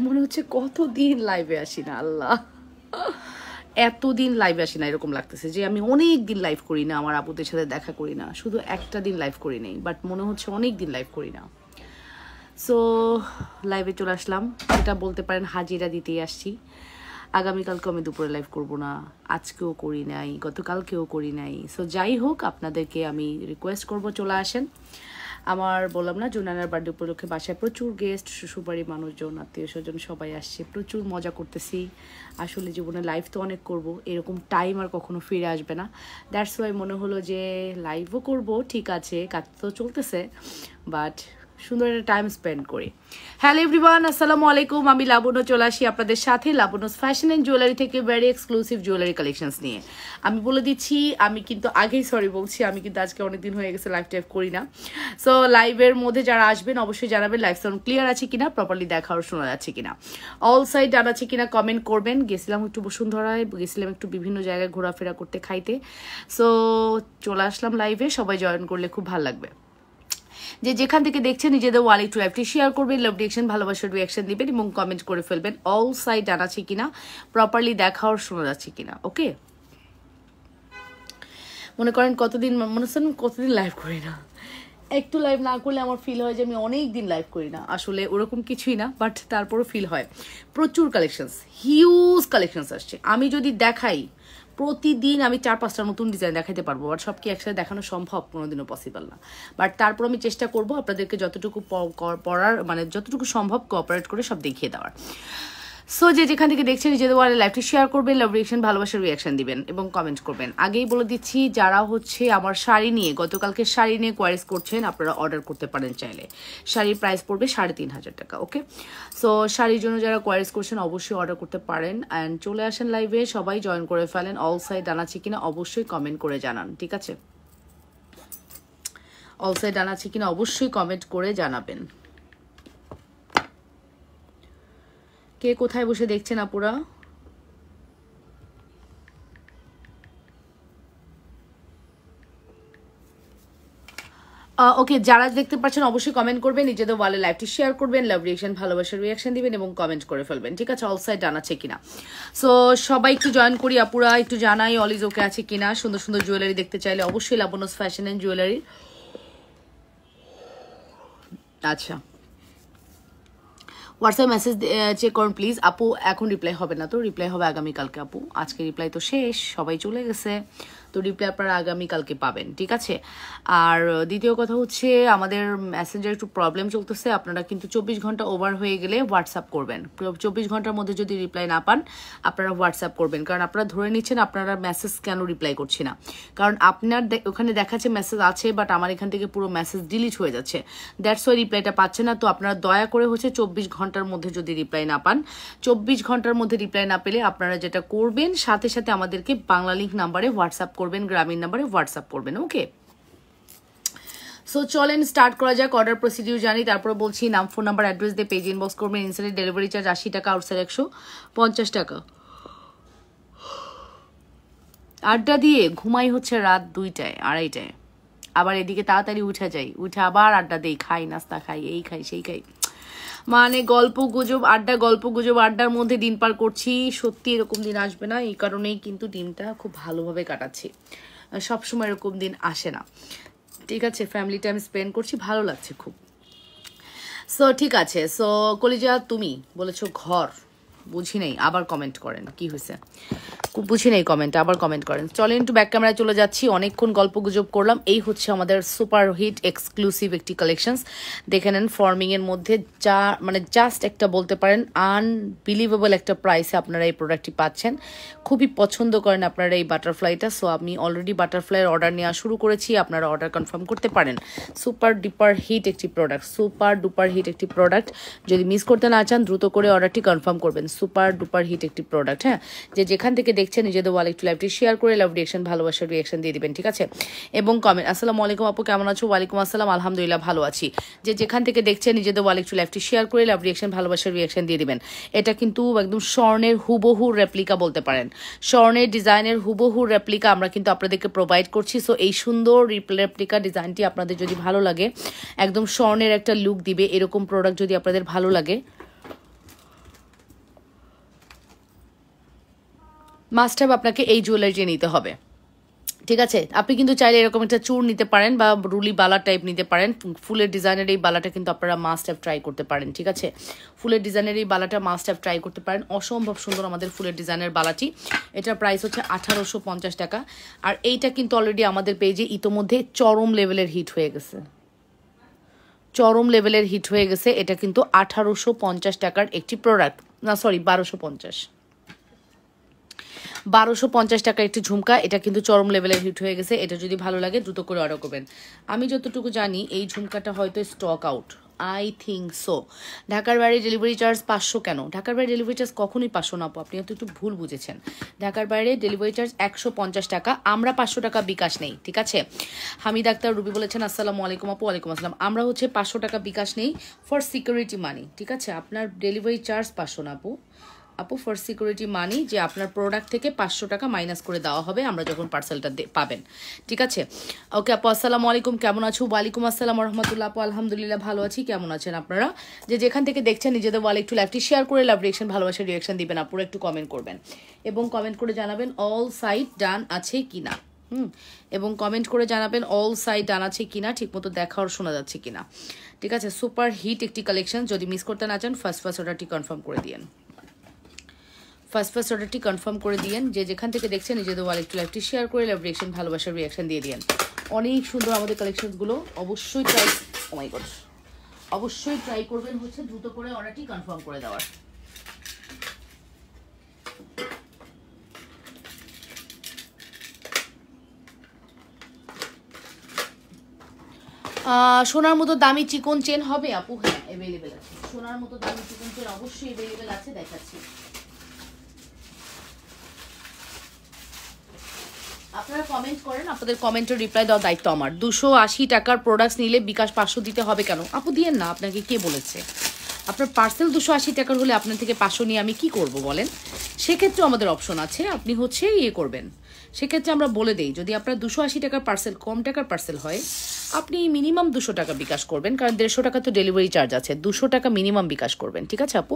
মনে হচ্ছে কতদিন লাইভে আসি না, আল্লাহ এতদিন লাইভে আসি না এরকম লাগতেছে, যে আমি অনেক দিন লাইভ করি না, আমার আপুদের সাথে দেখা করি না, শুধু একটা দিন লাইভ করি নাই, বাট মনে হচ্ছে অনেক দিন লাইভ করি না। সো লাইভে চলে আসলাম, এটা বলতে পারেন হাজিরা দিতেই আসছি। আগামীকালকে আমি দুপুরে লাইভ করব না, আজকেও করি নাই, গতকালকেও করি নাই। সো যাই হোক, আপনাদেরকে আমি রিকোয়েস্ট করব চলে আসেন। আমার বললাম না, জুনানার বার্থডে উপলক্ষে বাসায় প্রচুর গেস্ট, শ্বশুরবাড়ির মানুষজন, আত্মীয় স্বজন সবাই আসছে, প্রচুর মজা করতেছি। আসলে জীবনে লাইভ তো অনেক করব, এরকম টাইম আর কখনো ফিরে আসবে না। দ্যাটস ওয়াই মনে হলো যে লাইভও করব, ঠিক আছে কাজ তো চলতেছে, বাট সুন্দর একটা টাইম স্পেন্ড করি। হ্যালো এভরিওয়ান, আসসালামু আলাইকুম। আমি লাবণ্য চলে আসি আপনাদের সাথে লাবণ্যস ফ্যাশন অ্যান্ড জুয়েলারি থেকে ভেরি এক্সক্লুসিভ জুয়েলারি কালেকশনস নিয়ে। আমি বলে দিচ্ছি, আমি কিন্তু আগেই সরি বলছি, আমি কিন্তু আজকে অনেকদিন হয়ে গেছে লাইভ টাইভ করি না। সো লাইভের মধ্যে যারা আসবেন অবশ্যই জানাবেন লাইভ সাউন্ড ক্লিয়ার আছে কিনা, প্রপারলি দেখা আর শোনা যাচ্ছে কিনা, অল সাইড ডান আছে কিনা কমেন্ট করবেন। গেছিলাম একটু বসুন্ধরায়, গেছিলাম একটু বিভিন্ন জায়গায় ঘোরাফেরা করতে, খাইতে। সো চলে আসলাম লাইভে, সবাই জয়েন করলে খুব ভালো লাগবে। যে যেখান থেকে দেখছেন নিজেদের ওয়াল একটু লাইভটি শেয়ার করবেন, লাভ রিয়াকশন ভালোবাসার রিয়াকশন দিবেন এবং কমেন্ট করে ফেলবেন অল সাইড ডান আছে কিনা, প্রপারলি দেখা আর শোনা যাচ্ছে কিনা। ওকে, মনে করেন কতদিন মনে হচ্ছেন কতদিন লাইভ করি না, একটু লাইভ না করলে আমার ফিল হয় যে আমি অনেক দিন লাইভ করি না। আসলে ওরকম কিছুই না, বাট তারপরও ফিল হয়। প্রচুর কালেকশনস, হিউজ কালেকশনস আসছে। আমি যদি দেখাই প্রতিদিন আমি 4-5টা নতুন ডিজাইন দেখাতে পারবো, বাট সব কি একসাথে দেখানো সম্ভব? কোনোদিনও পসিবল না। বাট তারপর আমি চেষ্টা করব আপনাদেরকে যতটুকু পড়ার মানে যতটুকু সম্ভব কোঅপারেট করে সব দেখিয়ে দেওয়ার। সো যে যেখান থেকে দেখছেন নিজেদের ওয়ালে লাইভটি শেয়ার করবেন, লাভ রিয়াকশন ভালোবাসার রিয়াকশন দিবেন এবং কমেন্ট করবেন। আগেই বলে দিচ্ছি, যারা হচ্ছে আমার শাড়ি নিয়ে গতকালকে শাড়ি নিয়ে কোয়ারিজ করছেন, আপনারা অর্ডার করতে পারেন চাইলে। শাড়ির প্রাইস পড়বে 3,500 টাকা। ওকে, সো শাড়ির জন্য যারা কোয়ারিজ করছেন অবশ্যই অর্ডার করতে পারেন। অ্যান্ড চলে আসেন লাইভে, সবাই জয়েন করে ফেলেন। অল সাইড ডান আছে কিনা অবশ্যই কমেন্ট করে জানান, ঠিক আছে? অল সাইড ডান আছে কিনা অবশ্যই কমেন্ট করে জানাবেন। কে কোথায় বসে দেখছেন আপুরা? ওকে, যারা দেখতে পাচ্ছেন অবশ্যই কমেন্ট করবেন, নিজেদের ওয়ালে লাইভটি শেয়ার করবেন, লাভ রিয়াকশন ভালোবাসার রিয়াকশন দিবেন এবং কমেন্ট করে ফেলবেন, ঠিক আছে? অল সাইড ডান আছে কিনা। সো সবাই একটু জয়েন করি আপুরা, একটু জানাই অল ইজ ওকে আছে কিনা। সুন্দর সুন্দর জুয়েলারি দেখতে চাইলে অবশ্যই লাবণ্যস ফ্যাশন অ্যান্ড জুয়েলারি। আচ্ছা, হোয়াটসঅ্যাপ মেসেজ চেক করুন প্লিজ। আপু এখন রিপ্লাই হবে না তো, রিপ্লাই হবে আগামীকালকে আপু। আজকে রিপ্লাই তো শেষ, সবাই চলে গেছে, তো রিপ্লাই আপনারা আগামীকালকে পাবেন, ঠিক আছে? আর দ্বিতীয় কথা হচ্ছে, আমাদের মেসেঞ্জার একটু প্রবলেম চলতেছে। আপনারা কিন্তু 24 ঘন্টা ওভার হয়ে গেলে হোয়াটসঅ্যাপ করবেন। 24 ঘন্টার মধ্যে যদি রিপ্লাই না পান আপনারা হোয়াটসঅ্যাপ করবেন, কারণ আপনারা ধরে নিচ্ছেন আপনারা মেসেজ কেন রিপ্লাই করছি না, কারণ আপনার ওখানে দেখাচ্ছে মেসেজ আছে, বাট আমার এখান থেকে পুরো মেসেজ ডিলিট হয়ে যাচ্ছে। দ্যাটস ওয়াই রিপ্লাইটা পাচ্ছে না। তো আপনারা দয়া করে হচ্ছে 24 ঘন্টার মধ্যে যদি রিপ্লাই না পান, 24 ঘন্টার মধ্যে রিপ্লাই না পেলে আপনারা যেটা করবেন, সাথে সাথে আমাদেরকে বাংলা লিঙ্ক নাম্বারে হোয়াটসঅ্যাপ করবেন, গ্রামীণ নাম্বারে হোয়াটসঅ্যাপ করবেন। ওকে, সো চলেন স্টার্ট করা যাক। অর্ডার প্রসিডিউর জানি, তারপরে বলছি নাম, ফোন নাম্বার, অ্যাড্রেস দিয়ে পেজ ইনবক্স করবেন। ইনসাইডে ডেলিভারি চার্জ 80 টাকা, আউটসাইড 150 টাকা। আড্ডা দিয়ে ঘুমাই হচ্ছে রাত 2টায় 2:30টায়, আবার এদিকে তাড়াতাড়ি উঠে যাই, উঠে আবার আড্ডা দেই, খাই, নাস্তা খাই, এই খাই সেই খাই, মানে গল্প গুজব আড্ডা, গল্প গুজব আড্ডার মধ্যে দিন পার করছি। সত্যি এরকম দিন আসবে না, এই কারণেই কিন্তু দিনটা খুব ভালোভাবে কাটাচ্ছি। সবসময় এরকম দিন আসে না, ঠিক আছে? ফ্যামিলি টাইম স্পেন্ড করছি, ভালো লাগছে খুব। সো ঠিক আছে। সো কলিজা তুমি বলেছো ঘর, বুঝি নেই, আবার কমেন্ট করেন কি হয়েছে, বুঝি নেই কমেন্ট, আবার কমেন্ট করেন। চলেন একটু ব্যাক ক্যামেরায় চলে যাচ্ছি, অনেকক্ষণ গল্প গুজব করলাম। এই হচ্ছে আমাদের সুপার হিট এক্সক্লুসিভ একটি কালেকশনস, দেখে নেন। ফর্মিং এর মধ্যে যা মানে জাস্ট একটা বলতে পারেন আনবিলিভেবল একটা প্রাইসে আপনারা এই প্রোডাক্টটি পাচ্ছেন। খুবই পছন্দ করেন আপনারা এই বাটারফ্লাইটা। সো আমি অলরেডি বাটারফ্লাইয়ের অর্ডার নেওয়া শুরু করেছি, আপনারা অর্ডার কনফার্ম করতে পারেন। সুপার ডুপার হিট একটি প্রোডাক্ট, সুপার ডুপার হিট একটি প্রোডাক্ট। যদি মিস করতে না চান দ্রুত করে অর্ডারটি কনফার্ম করবেন। সুপার ডুপার হিট একটি প্রোডাক্ট। হ্যাঁ, যে যেখান থেকে দেখছেন নিজেদের ওয়াল একটু লাইভটি শেয়ার করে লাভ রিয়াকশন ভালোবাসার রিয়াকশন দিয়ে দিবেন, ঠিক আছে? এবং কমেন্ট। আসসালামু আলাইকুম আপু, কেমন আছো? ওয়ালাইকুম আসসালাম, আলহামদুলিল্লাহ ভালো আছি। যে যেখান থেকে দেখছেন নিজেদের ওয়াল একটু লাইভটি শেয়ার করে লাভ রিয়াকশন ভালোবাসার রিয়াকশন দিয়ে দিবেন। এটা কিন্তু একদম স্বর্ণের হুবহু রেপ্লিকা বলতে পারেন, স্বর্ণের ডিজাইনের হুবহু রেপ্লিকা আমরা কিন্তু আপনাদেরকে প্রোভাইড করছি। সো এই সুন্দর রেপ্লিকা ডিজাইনটি আপনাদের যদি ভালো লাগে, একদম স্বর্ণের একটা লুক দিবে এরকম প্রোডাক্ট যদি আপনাদের ভালো লাগে, মাস্ট হ্যাভ আপনাকে এই জুয়েলারি নিতে হবে, ঠিক আছে। আপনি কিন্তু চাইলে এরকম একটা চূড় নিতে পারেন বা রুলি বালা টাইপ নিতে পারেন। ফুলের ডিজাইনের এই বালাটা কিন্তু আপনারা মাস্ট হ্যাভ ট্রাই করতে পারেন, ঠিক আছে। ফুলের ডিজাইনের এই বালাটা মাস্ট হ্যাভ ট্রাই করতে পারেন। অসম্ভব সুন্দর আমাদের ফুলের ডিজাইনের বালাটি। এটার প্রাইস হচ্ছে 1850 টাকা। আর এইটা কিন্তু অলরেডি আমাদের পেজে ইতোমধ্যে চরম লেভেলের হিট হয়ে গেছে, চরম লেভেলের হিট হয়ে গেছে। এটা কিন্তু 1850 টাকার একটি প্রোডাক্ট, না সরি 1250 টাকার একটি ঝুমকা। এটা কিন্তু চরম লেভেলের হিট হয়ে গেছে। এটা যদি ভালো লাগে দ্রুত করে অর্ডার করবেন। আমি যতটুকু জানি এই ঝুমকাটা হয়তো stock out, I think so. ঢাকার বাইরে ডেলিভারি চার্জ 500 কেন? ঢাকার বাইরে ডেলিভারি চার্জ কখনোই 500 না আপু, আপনি হয়তো একটু ভুল বুঝেছেন। ঢাকার বাইরে ডেলিভারি চার্জ 150 টাকা। আমরা 500 টাকা বিকাশ নেই, ঠিক আছে। হামিদ আক্তার রুবি বলেছেন আসসালামু আলাইকুম আপু। ওয়ালাইকুম আসসালাম। আমরা হচ্ছে 500 টাকা বিকাশ নেই ফর সিকিউরিটি মানি, ঠিক আছে। আপনার ডেলিভারি চার্জ 500 না আপু ফর সিকিউরিটি মানি, যে আপনার প্রোডাক্ট থেকে 500 টাকা মাইনাস করে দেওয়া হবে আমরা যখন পার্সেলটা পাবেন, ঠিক আছে। ওকে আপু আসসালামু আলাইকুম, কেমন আছো? ওয়ালাইকুম আসসালাম রহমতুল্লাহ। আপু আলহামদুলিল্লাহ ভালো আছি, কেমন আছেন আপনারা? যে যেখান থেকে দেখছেন নিজেদের ওয়ালে একটু লাইভটি শেয়ার করে লাভ রিয়েকশন, ভালোবাসার রিয়েকশন দিবেন। আপুরা একটু কমেন্ট করবেন এবং কমেন্ট করে জানাবেন অল সাইড ডান আছে কিনা। এবং কমেন্ট করে জানাবেন অল সাইড ডান আছে কিনা, ঠিকমতো দেখা আর শোনা যাচ্ছে কিনা, ঠিক আছে। সুপার হিট একটি কালেকশন, যদি মিস করতে না চান ফার্স্ট অর্ডারটি কনফার্ম করে দিয়েন। ফার্স্ট অর্ডারটি কনফার্ম করে দিয়েন। যে যেখান থেকে দেখছেন নিজেদের ওয়ালে একটু লাইভটি শেয়ার করে লাভ রিয়েকশন, ভালোবাসার রিয়েকশন দিয়ে দিয়েন। অনেক সুন্দর আমাদের কালেকশনগুলো, অবশ্যই ট্রাই, ও মাই গড, অবশ্যই ট্রাই করবেন হচ্ছে দ্রুত করে অর্ডারটি কনফার্ম করে দেওয়ার। সোনার মতো দামি চিকন চেন হবে আপু? হ্যাঁ অ্যাভেলেবেল আছে, সোনার মতো দামি চিকন চেন অবশ্যই অ্যাভেলেবেল আছে, দেখাচ্ছি। আপনারা কমেন্ট করেন, আপনাদের কমেন্টের রিপ্লাই দেওয়ার দায়িত্ব আমার। 280 টাকার প্রোডাক্টস নিলে বিকাশ 500 দিতে হবে কেন? আপু দিয়েন না, আপনাকে কে বলেছে? আপনার পার্সেল 280 টাকার হলে আপনার থেকে 500 নিয়ে আমি কি করব বলেন? সেক্ষেত্রেও আমাদের অপশন আছে, আপনি হচ্ছে ইয়ে করবেন। সেক্ষেত্রে আমরা বলে দিই, যদি আপনার 280 টাকার পার্সেল কম টাকার পার্সেল হয়, আপনি মিনিমাম 200 টাকা বিকাশ করবেন, কারণ 150 টাকা তো ডেলিভারি চার্জ আছে। 200 টাকা মিনিমাম বিকাশ করবেন, ঠিক আছে আপু।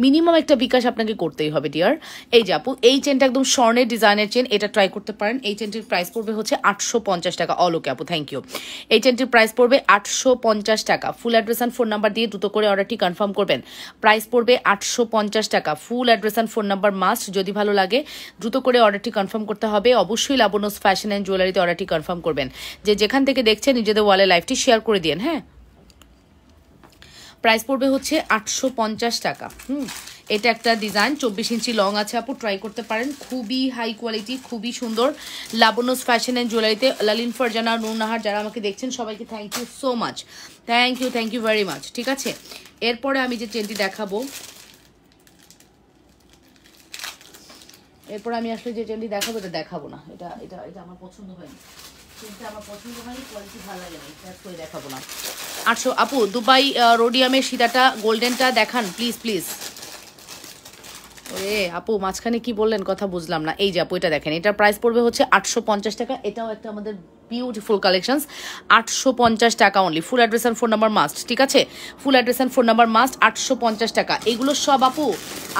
মিনিমাম একটা বিকাশ আপনাকে করতেই হবে ডিয়ার। এই যে আপু এই চেনটা একদম স্বর্ণের ডিজাইনের চেন, এটা ট্রাই করতে পারেন। এই চেনটির প্রাইস পড়বে হচ্ছে 850 টাকা। অলোকে আপু থ্যাংক ইউ। এই চেনটির প্রাইস পড়বে 850 টাকা। Full address and phone number দিয়ে দ্রুত করে অর্ডারটি কনফার্ম করবেন। প্রাইস পড়বে 850 টাকা। Full address and phone number must, যদি ভালো লাগে দ্রুত করে অর্ডারটি কনফার্ম করতে হবে। অবশ্যই লাবণ্য ফ্যাশন অ্যান্ড জুয়েলারিতে অর্ডারটি কনফার্ম করবেন। যে যেখান থেকে দেখছেন নিজেদের ওয়ালে লাইভটি শেয়ার করে দিন। হ্যাঁ, প্রাইস পড়বে হচ্ছে 850 টাকা। এটা একটা ডিজাইন 24 ইঞ্চি লং আছে আপু, ট্রাই করতে পারেন। খুবই হাই কোয়ালিটি, খুবই সুন্দর। লাবণ্যস ফ্যাশন অ্যান্ড জুয়েলারিতে লালিন ফারজানা, নুরনাহার যারা আমাকে দেখছেন সবাইকে thank you so much, thank you very much, ঠিক আছে। এরপরে আমি যে চেনটি দেখাবো, এরপর আমি আসলে যে চেনটি দেখাবো এটা দেখাবো না, এটা এটা এটা আমার পছন্দ হয়নি, চেনটা আমার পছন্দ হয়নি, কোয়ালিটি ভালো লাগে না, এটা করে দেখাবো না। 800 আপু দুবাই রোডিয়ামের সীতাটা গোল্ডেনটা দেখান প্লিজ প্লিজ। ওরে আপু মাঝখানে কি বললেন কথা বুঝলাম না। এই যে আপু এটা দেখেন, এটার প্রাইস পড়বে হচ্ছে 850 টাকা। এটাও একটা আমাদের বিউটিফুল কালেকশনস, 850 টাকা only. Full address and phone number must, ঠিক আছে। ফুল address and phone number must, 850 টাকা। এগুলো সব আপু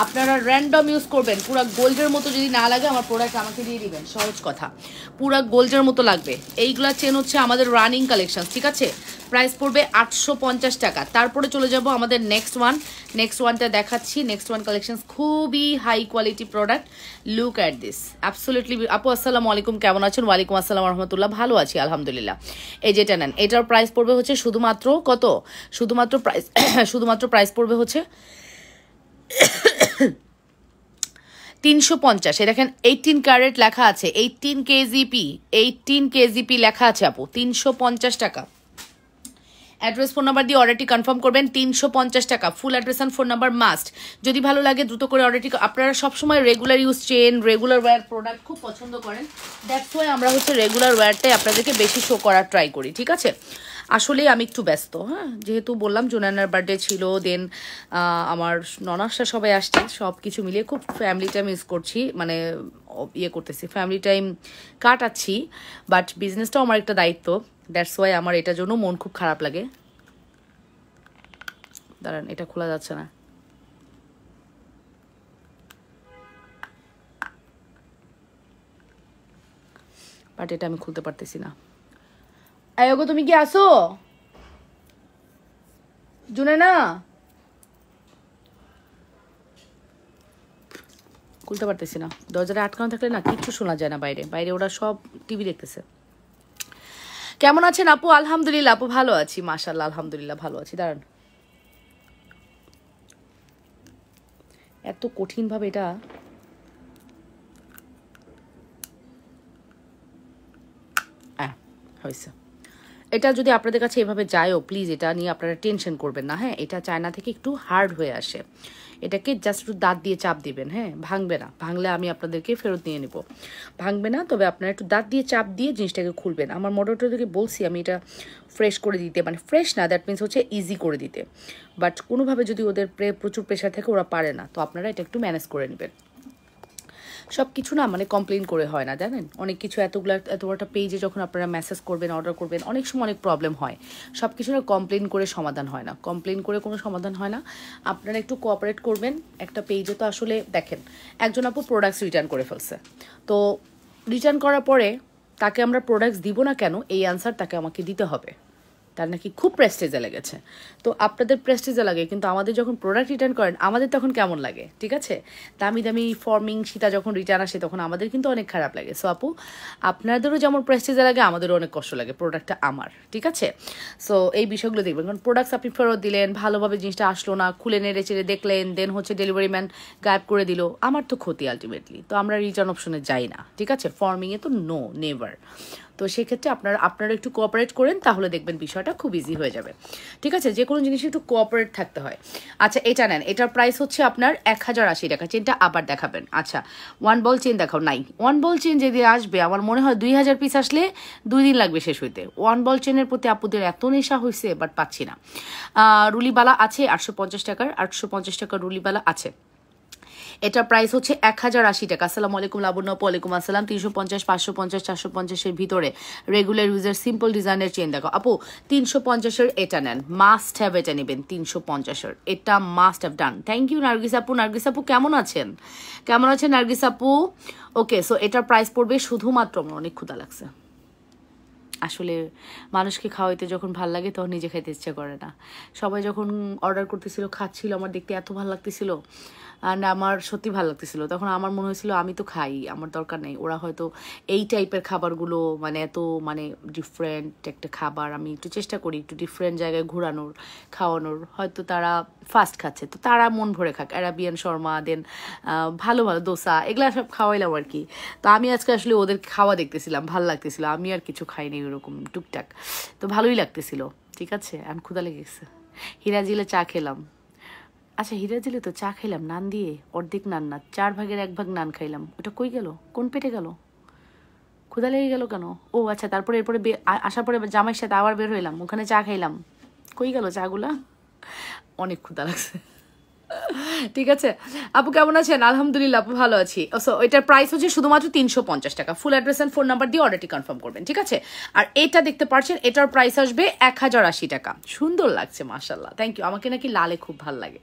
আপনারা র্যান্ডম ইউজ করবেন। পুরো গোল্ডের মতো যদি না লাগে আমার প্রোডাক্ট আমাকে দিয়ে দিবেন, সহজ কথা। পুরো গোল্ডের মতো লাগবে। এইগুলা চেন হচ্ছে আমাদের রানিং কালেকশন, ঠিক আছে। প্রাইস পড়বে 850 টাকা। তারপরে চলে যাব আমাদের নেক্সট ওয়ানটা দেখাচ্ছি। নেক্সট ওয়ান কালেকশন খুবই high quality product. Look at this, absolutely. আপু আসসালামু আলাইকুম, কেমন আছেন? ওয়ালাইকুম আসসালাম রহমতুল্লাহ, ভালো আছি আলহামদুলিল্লাহ। এই যেটা নেন, এটার প্রাইস পড়বে হচ্ছে শুধুমাত্র কত? শুধুমাত্র প্রাইস পড়বে হচ্ছে 350। দেখেন 18 ক্যারেট লেখা আছে, 18 কেজিপি লেখা আছে আপু, 350 টাকা। অ্যাড্রেস ফোন নাম্বার দিয়ে অর্ডারটি কনফার্ম করবেন, 350 টাকা। Full address and phone number must. যদি ভালো লাগে দ্রুত করে অর্ডারটি, আপনারা সবসময় regular use chain, regular wire product খুব পছন্দ করেন, দ্যাটস ওয়াই আমরা হচ্ছে রেগুলার ওয়্যারটাই আপনাদেরকে বেশি শো করার ট্রাই করি, ঠিক আছে। আসলে আমি একটু ব্যস্ত, হ্যাঁ, যেহেতু বললাম জুনানার বার্থডে ছিল, দেন আমার ননাসরা সবাই আসছে, সব কিছু মিলিয়ে খুব ফ্যামিলি টাইম ইউজ করছি, মানে ইয়ে করতেছি, ফ্যামিলি টাইম কাটাচ্ছি। বাট বিজনেসটাও আমার একটা দায়িত্ব, দ্যাটস ওয়াই আমার এটার জন্য মন খুব খারাপ লাগে। দাঁড়ান, এটা খোলা যাচ্ছে না। বাট এটা আমি খুলতে পারতেছি না। আয়োগো তুমি কি আসো জুনেনা? খুলতে পারতেছি না, দরজাটা আটকানো থাকলে না কিচ্ছু শোনা যায় না বাইরে, বাইরে ওরা সব টিভি দেখতেছে। কেমন আছেন আপু? আলহামদুলিল্লাহ আপু ভালো আছি, মাশাআল্লাহ আলহামদুলিল্লাহ ভালো আছি। দাঁড়ান, এত কঠিন ভাবে এটা হয়েছে। এটা যদি আপনাদের কাছে এভাবে যায়ও, প্লিজ এটা নিয়ে আপনারা টেনশন করবেন না। হ্যাঁ, এটা চায়না থেকে একটু হার্ড হয়ে আসে, এটাকে জাস্ট একটু দাঁত দিয়ে চাপ দিবেন। হ্যাঁ, ভাঙবে না, ভাঙলে আমি আপনাদেরকে ফেরত নিয়ে নিব। ভাঙবে না, তবে আপনারা একটু দাঁত দিয়ে চাপ দিয়ে জিনিসটাকে খুলবেন। আমার মডেলটাকে বলছি আমি এটা ফ্রেশ করে দিতে, মানে ফ্রেশ না, দ্যাট মিনস হচ্ছে ইজি করে দিতে। বাট কোনোভাবে যদি ওদের প্রচুর প্রেশার থাকে, ওরা পারে না, তো আপনারা এটা একটু ম্যানেজ করে নেবেন। সব কিছু না মানে কমপ্লেন করে হয় না, জানেন, অনেক কিছু এত বড়টা পেজে যখন আপনারা মেসেজ করবেন, অর্ডার করবেন, অনেক সময় অনেক প্রবলেম হয়। সব কিছু না কমপ্লেন করে সমাধান হয় না, কমপ্লেন করে কোনো সমাধান হয় না। আপনারা একটু কোঅপারেট করবেন। একটা পেজে তো আসলে দেখেন, একজন আপু প্রোডাক্টস রিটার্ন করে ফেলছে, তো রিটার্ন করার পরে তাকে আমরা প্রোডাক্টস দিব না কেন, এই আনসার তাকে আমাকে দিতে হবে। তার নাকি খুব প্রেস্টিজে লেগেছে। তো আপনাদের প্রেস্টিজে লাগে, কিন্তু আমাদের যখন প্রোডাক্ট রিটার্ন করেন আমাদের তখন কেমন লাগে? ঠিক আছে, দামি দামি ফর্মিং সীতা যখন রিটার্ন আসে তখন আমাদের কিন্তু অনেক খারাপ লাগে। সো আপু, আপনাদেরও যেমন প্রেস্টিজে লাগে, আমাদেরও অনেক কষ্ট লাগে, প্রোডাক্টটা আমার, ঠিক আছে? সো এই বিষয়গুলো দেখবেন, কারণ প্রোডাক্টস আপনি ফেরত দিলেন, ভালোভাবে জিনিসটা আসলো না, খুলে নেড়ে চেড়ে দেখলেন, দেন হচ্ছে ডেলিভারি ম্যান গায়েব করে দিল, আমার তো ক্ষতি আলটিমেটলি। তো আমরা রিটার্ন অপশনে যাই না, ঠিক আছে? ফর্মিংয়ে তো নো, নেভার। তো সেক্ষেত্রে আপনারা একটু কোঅপারেট করেন, তাহলে দেখবেন বিষয়টা খুব ইজি হয়ে যাবে, ঠিক আছে? যে কোনো জিনিসে একটু কোঅপারেট থাকতে হয়। আচ্ছা, এটা নেন, এটার প্রাইস হচ্ছে আপনার 1080 টাকা। চেনটা আবার দেখাবেন? আচ্ছা, ওয়ান বল চেন দেখাও। নাই, ওয়ান বল চেন যেদিন আসবে, আমার মনে হয় 2000 পিস আসলে 2 দিন লাগবে শেষ হইতে। ওয়ান বল চেনের প্রতি আপুদের এত নেশা হয়েছে, বাট পাচ্ছি না। রুলিবালা আছে 850 টাকার, 850 টাকার রুলিবালা আছে। এটার প্রাইস হচ্ছে 1080 টাকা। আসসালামু আলাইকুম লাবণ্য। ওয়ালাইকুম আসসালাম। 350, 550, 450-এর ভিতরে রেগুলার ইউজার সিম্পল ডিজাইনের চেন দেখো আপু। 350-এর এটা নেন, মাস্ট হ্যাভ এটা নেবেন। 350-এর এটা must have done. Thank you Nargis আপু। নার্গিস আপু কেমন আছেন? কেমন আছেন নার্গিস আপু? ওকে, সো এটার প্রাইস পড়বে শুধুমাত্র, আমার অনেক ক্ষুধা লাগছে আসলে, মানুষকে খাওয়াইতে যখন ভাল লাগে তখন নিজে খাইতে ইচ্ছা করে না। সবাই যখন অর্ডার করতেছিল, খাচ্ছিল, আমার দেখতে এত ভালো লাগতেছিল, অ্যান্ড আমার সত্যি ভালো লাগতেছিল। তখন আমার মনে হয়েছিল আমি তো খাই, আমার দরকার নেই। ওরা হয়তো এই টাইপের খাবারগুলো মানে এত মানে ডিফারেন্ট একটা খাবার, আমি একটু চেষ্টা করি একটু ডিফারেন্ট জায়গায় ঘোরানোর, খাওয়ানোর, হয়তো তারা ফাস্ট খাচ্ছে, তো তারা মন ভরে খাক। অ্যারাবিয়ান শর্মা, দেন ভালো ভালো দোসা, এগুলা সব খাওয়াইলাম আর কি। তো আমি আজকে আসলে ওদের খাওয়া দেখতেছিলাম, ভালো লাগতেছিল। আমি আর কিছু খাইনি ওরকম টুকটাক, তো ভালোই লাগতেছিল, ঠিক আছে? আর ক্ষুধা লেগে গেছে। হিরাজিলে চা খেলাম। আচ্ছা, হিরাজিলে তো চা খাইলাম নান দিয়ে, অর্ধেক নান না, 4 ভাগের 1 ভাগ নান খাইলাম। ওটা কই গেল? কোন পেটে গেল? ক্ষুধা লেগে গেল কেন? ও আচ্ছা, তারপরে এরপরে আসার পরে জামাইয়ের সাথে আবার বের হইলাম, ওখানে চা খাইলাম। কই গেল চাগুলা? অনেক ক্ষুধা লাগছে। ঠিক আছে আপু, কেমন আছেন? আলহামদুলিল্লাহ আপু ভালো আছি। সো এটার প্রাইস হচ্ছে শুধুমাত্র 350 টাকা। Full address and phone number দিয়ে অর্ডারটি কনফার্ম করবেন, ঠিক আছে? আর এটা দেখতে পাচ্ছেন, এটার প্রাইস আসবে 1080 টাকা। সুন্দর লাগছে মাশাআল্লাহ, থ্যাংক ইউ। আমাকে নাকি লালে খুব ভালো লাগে,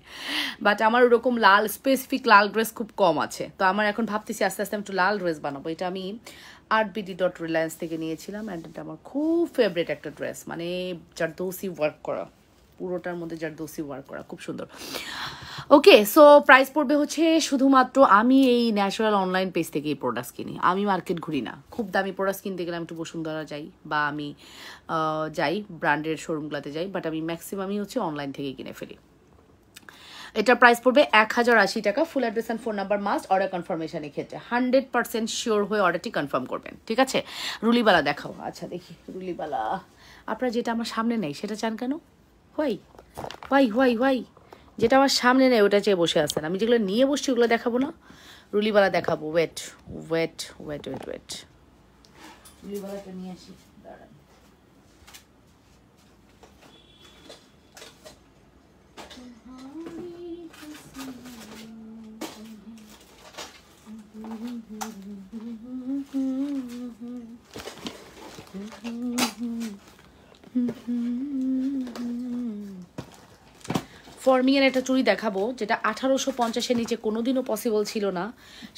বাট আমার ওরকম লাল স্পেসিফিক লাল ড্রেস খুব কম আছে। তো আমার এখন ভাবতেছি আস্তে আস্তে আমি একটু লাল ড্রেস বানাবো। এটা আমি rbd.reliance থেকে নিয়েছিলাম, অ্যান্ড এটা আমার খুব ফেভারিট একটা ড্রেস, মানে জারদৌসি ওয়ার্ক করা, পুরোটার মধ্যে জারদৌসি ওয়ার্ক করা, খুব সুন্দর। ওকে, সো প্রাইস পড়বে হচ্ছে শুধুমাত্র, আমি এই ন্যাচারাল অনলাইন পেজ থেকে এই প্রোডাক্টস কিনি, আমি মার্কেট ঘুরি না। খুব দামি প্রোডাক্টস কিনতে গেলে আমি একটু বসুন্ধরা যাই, বা আমি যাই ব্র্যান্ডের শোরুমগুলোতে যাই, বাট আমি ম্যাক্সিমামই হচ্ছে অনলাইন থেকেই কিনে ফেলি। এটার প্রাইস পড়বে 1080 টাকা। Full address and phone number must. Order কনফার্মেশনের ক্ষেত্রে 100% শিওর হয়ে অর্ডারটি কনফার্ম করবেন, ঠিক আছে? রুলিবালা দেখাও। আচ্ছা দেখি রুলিবালা, আপনারা যেটা আমার সামনে নেই সেটা চান কেন? হোয়াই হোয়াই হোয়াই হোয়াই, যেটা আমার সামনে নেই ওটা চেয়ে বসে আছেন। আমি যেগুলো নিয়ে বসছি ওগুলো দেখাবো না, রুলিবালা দেখাবো। Wait wait wait wait wait, রুলিবালাটা নিয়ে আসি, দাঁড়ান। ফর্মিংয়ের একটা চুড়ি দেখাবো যেটা 1850-এর নিচে কোনোদিনও পসিবল ছিল না,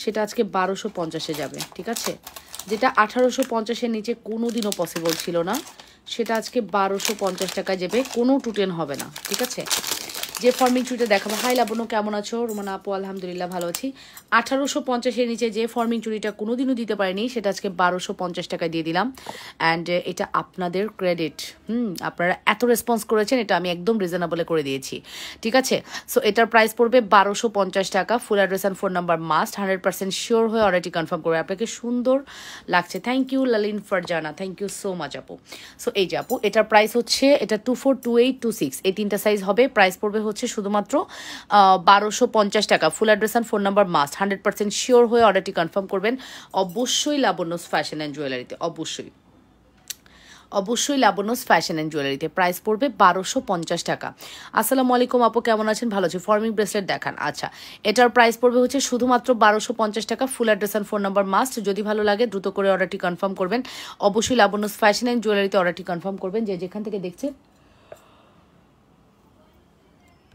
সেটা আজকে 1250-এ যাবে, ঠিক আছে? যেটা 1850-এর নিচে কোনোদিনও পসিবল ছিল না, সেটা আজকে 1250 টাকায় যাবে, কোনো টুটেন হবে না, ঠিক আছে? যে ফর্মিং চুড়িটা দেখাবো, হাই লাবণ্য কেমন আছো? রুমানা আপু আলহামদুলিল্লাহ ভালো আছি। 1850-এর নিচে যে ফর্মিং চুড়িটা কোনোদিনও দিতে পারেনি সেটা আজকে 1250 টাকা দিয়ে দিলাম। অ্যান্ড এটা আপনাদের ক্রেডিট, আপনারা এত রেসপন্স করেছেন, এটা আমি একদম রিজনেবলে করে দিয়েছি, ঠিক আছে? সো এটার প্রাইস পড়বে 1250 টাকা। Full address and phone number must, 100% sure হয়ে অর্ডারটি কনফার্ম করবে। আপনাকে সুন্দর লাগছে, thank you Lalin Farzana, thank you so much আপু। সো এই যে আপু, এটার প্রাইস হচ্ছে, এটা 24, 28, 26 এই 3টা সাইজ হবে। প্রাইস পড়বে হচ্ছে শুধুমাত্র 1250 টাকা। Full address and phone number must, 100% sure হয়ে অর্ডারটি কনফার্ম করবেন অবশ্যই লাবণ্যস ফ্যাশন অ্যান্ড জুয়েলারিতে, অবশ্যই লাবণ্যস ফ্যাশন অ্যান্ড জুয়েলারিতে। প্রাইস পড়বে 1250 টাকা। আসসালামু আলাইকুম আপু কেমন আছেন? ভালো আছি। ফর্মিং ব্রেসলেট দেখান। আচ্ছা, এটার প্রাইস পড়বে হচ্ছে শুধুমাত্র 1250 টাকা। Full address and phone number must, যদি ভালো লাগে দ্রুত করে অর্ডারটি কনফার্ম করবেন। অবশ্যই লাবণ্যস ফ্যাশন অ্যান্ড জুয়েলারিতে অর্ডারটি কনফার্ম করবেন। যে যেখান থেকে দেখছে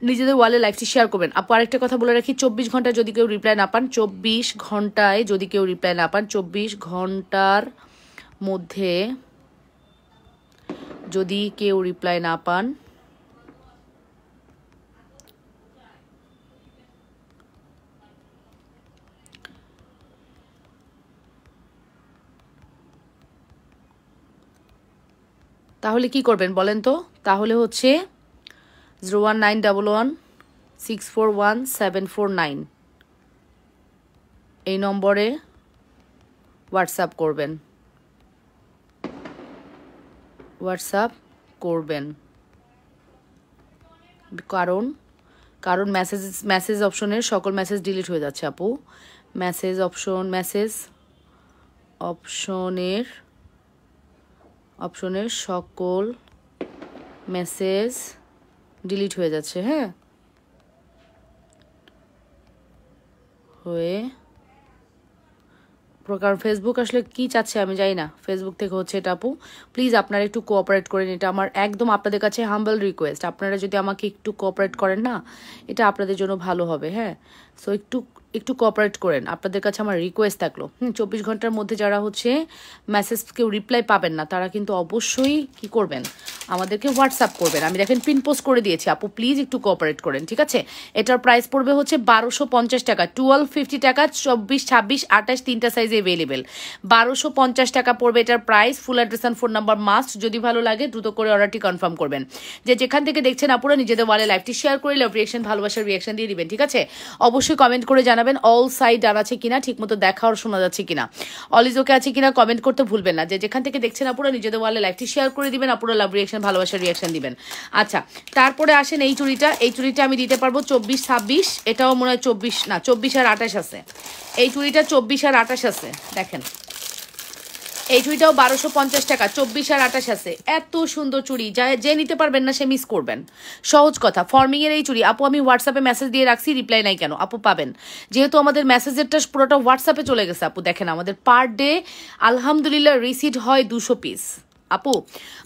নিজেদের ওয়ালে লাইভটি শেয়ার করবেন। আপু আরেকটা কথা বলে রাখি, 24 ঘন্টায় যদি কেউ রিপ্লাই না পান, 24 ঘন্টায় যদি কেউ রিপ্লাই না পান, 24 ঘন্টার মধ্যে যদি কেউ রিপ্লাই না পান, তাহলে কি করবেন বলেন তো? তাহলে হচ্ছে 01911641749 এই নম্বরে হোয়াটসঅ্যাপ করবেন, কারণ মেসেজ অপশনের সকল মেসেজ ডিলিট হয়ে যাচ্ছে আপু। মেসেজ অপশনের সকল মেসেজ ডিলিট হয়ে যাচ্ছে, হ্যাঁ, কারণ ফেসবুক আসলে কি চাচ্ছে আমি জানি না, ফেসবুক থেকে হচ্ছে এটা আপু। প্লিজ আপনারা একটু কোঅপারেট করেন, এটা আমার একদম আপনাদের কাছে হাম্বল রিকোয়েস্ট। আপনারা যদি আমাকে একটু কোঅপারেট করেন না, এটা আপনাদের জন্য ভালো হবে, হ্যাঁ। সো একটু কোঅপারেট করেন, আপনাদের কাছে আমার রিকোয়েস্ট থাকলো। 24 ঘন্টার মধ্যে যারা হচ্ছে মেসেজ কেউ রিপ্লাই পাবেন না, তারা কিন্তু অবশ্যই কি করবেন, আমাদেরকে হোয়াটসঅ্যাপ করবেন। আমি দেখেন পিন পোস্ট করে দিয়েছি আপু, প্লিজ একটু কোঅপারেট করেন, ঠিক আছে? এটার প্রাইস পড়বে হচ্ছে 1250 টাকা, 1250 টাকা, 24, 26, 28 3টা সাইজে অ্যাভেলেবেল। 1250 টাকা পড়বে এটার price. Full address and phone number must, যদি ভালো লাগে দ্রুত করে অর্ডারটি কনফার্ম করবেন। যে যেখান থেকে দেখছেন আপুরা নিজেদের ওয়ালে লাইভটি শেয়ার করে লাভ রিয়াকশন, ভালোবাসার রিয়াকশন দিয়ে দিবেন, ঠিক আছে? অবশ্যই কমেন্ট করে জানাবেন অল সাইড ডান আছে কিনা, ঠিক মতো দেখা আর শোনা যাচ্ছে কিনা, অলিজ ওকে আছে কিনা কমেন্ট করতে ভুলবেন না। যে যেখান থেকে দেখছেন আপুরা নিজেদের ওয়ালে লাইভটি শেয়ার করে দিবেন, আপুরা লাভ রিয়াকশন, ভালোবাসার রিয়াকশন দিবেন। আচ্ছা, তারপরে আসেন এই চুড়িটা আমি দিতে পারবো 24, 26, এটাও মনে হয় 24 না, 24 আর 28 আছে। এই চুড়িটা 24 আর 28 আছে, দেখেন এই চুড়িটাও 1250 টাকা, 24 আর 28 আছে। এত সুন্দর চুড়ি, যে নিতে পারবেন না সে মিস করবেন। সহজ কথা, ফর্মিং এর এই চুড়ি আপু আমি হোয়াটসঅ্যাপে মেসেজ দিয়ে রাখছি, রিপ্লাই নাই কেন আপু? পাবেন, যেহেতু আমাদের মেসেজেরটা পুরোটা হোয়াটসঅ্যাপে চলে গেছে আপু। দেখেন আমাদের পার ডে আলহামদুলিল্লাহ রিসিট হয় 200 পিস আপু।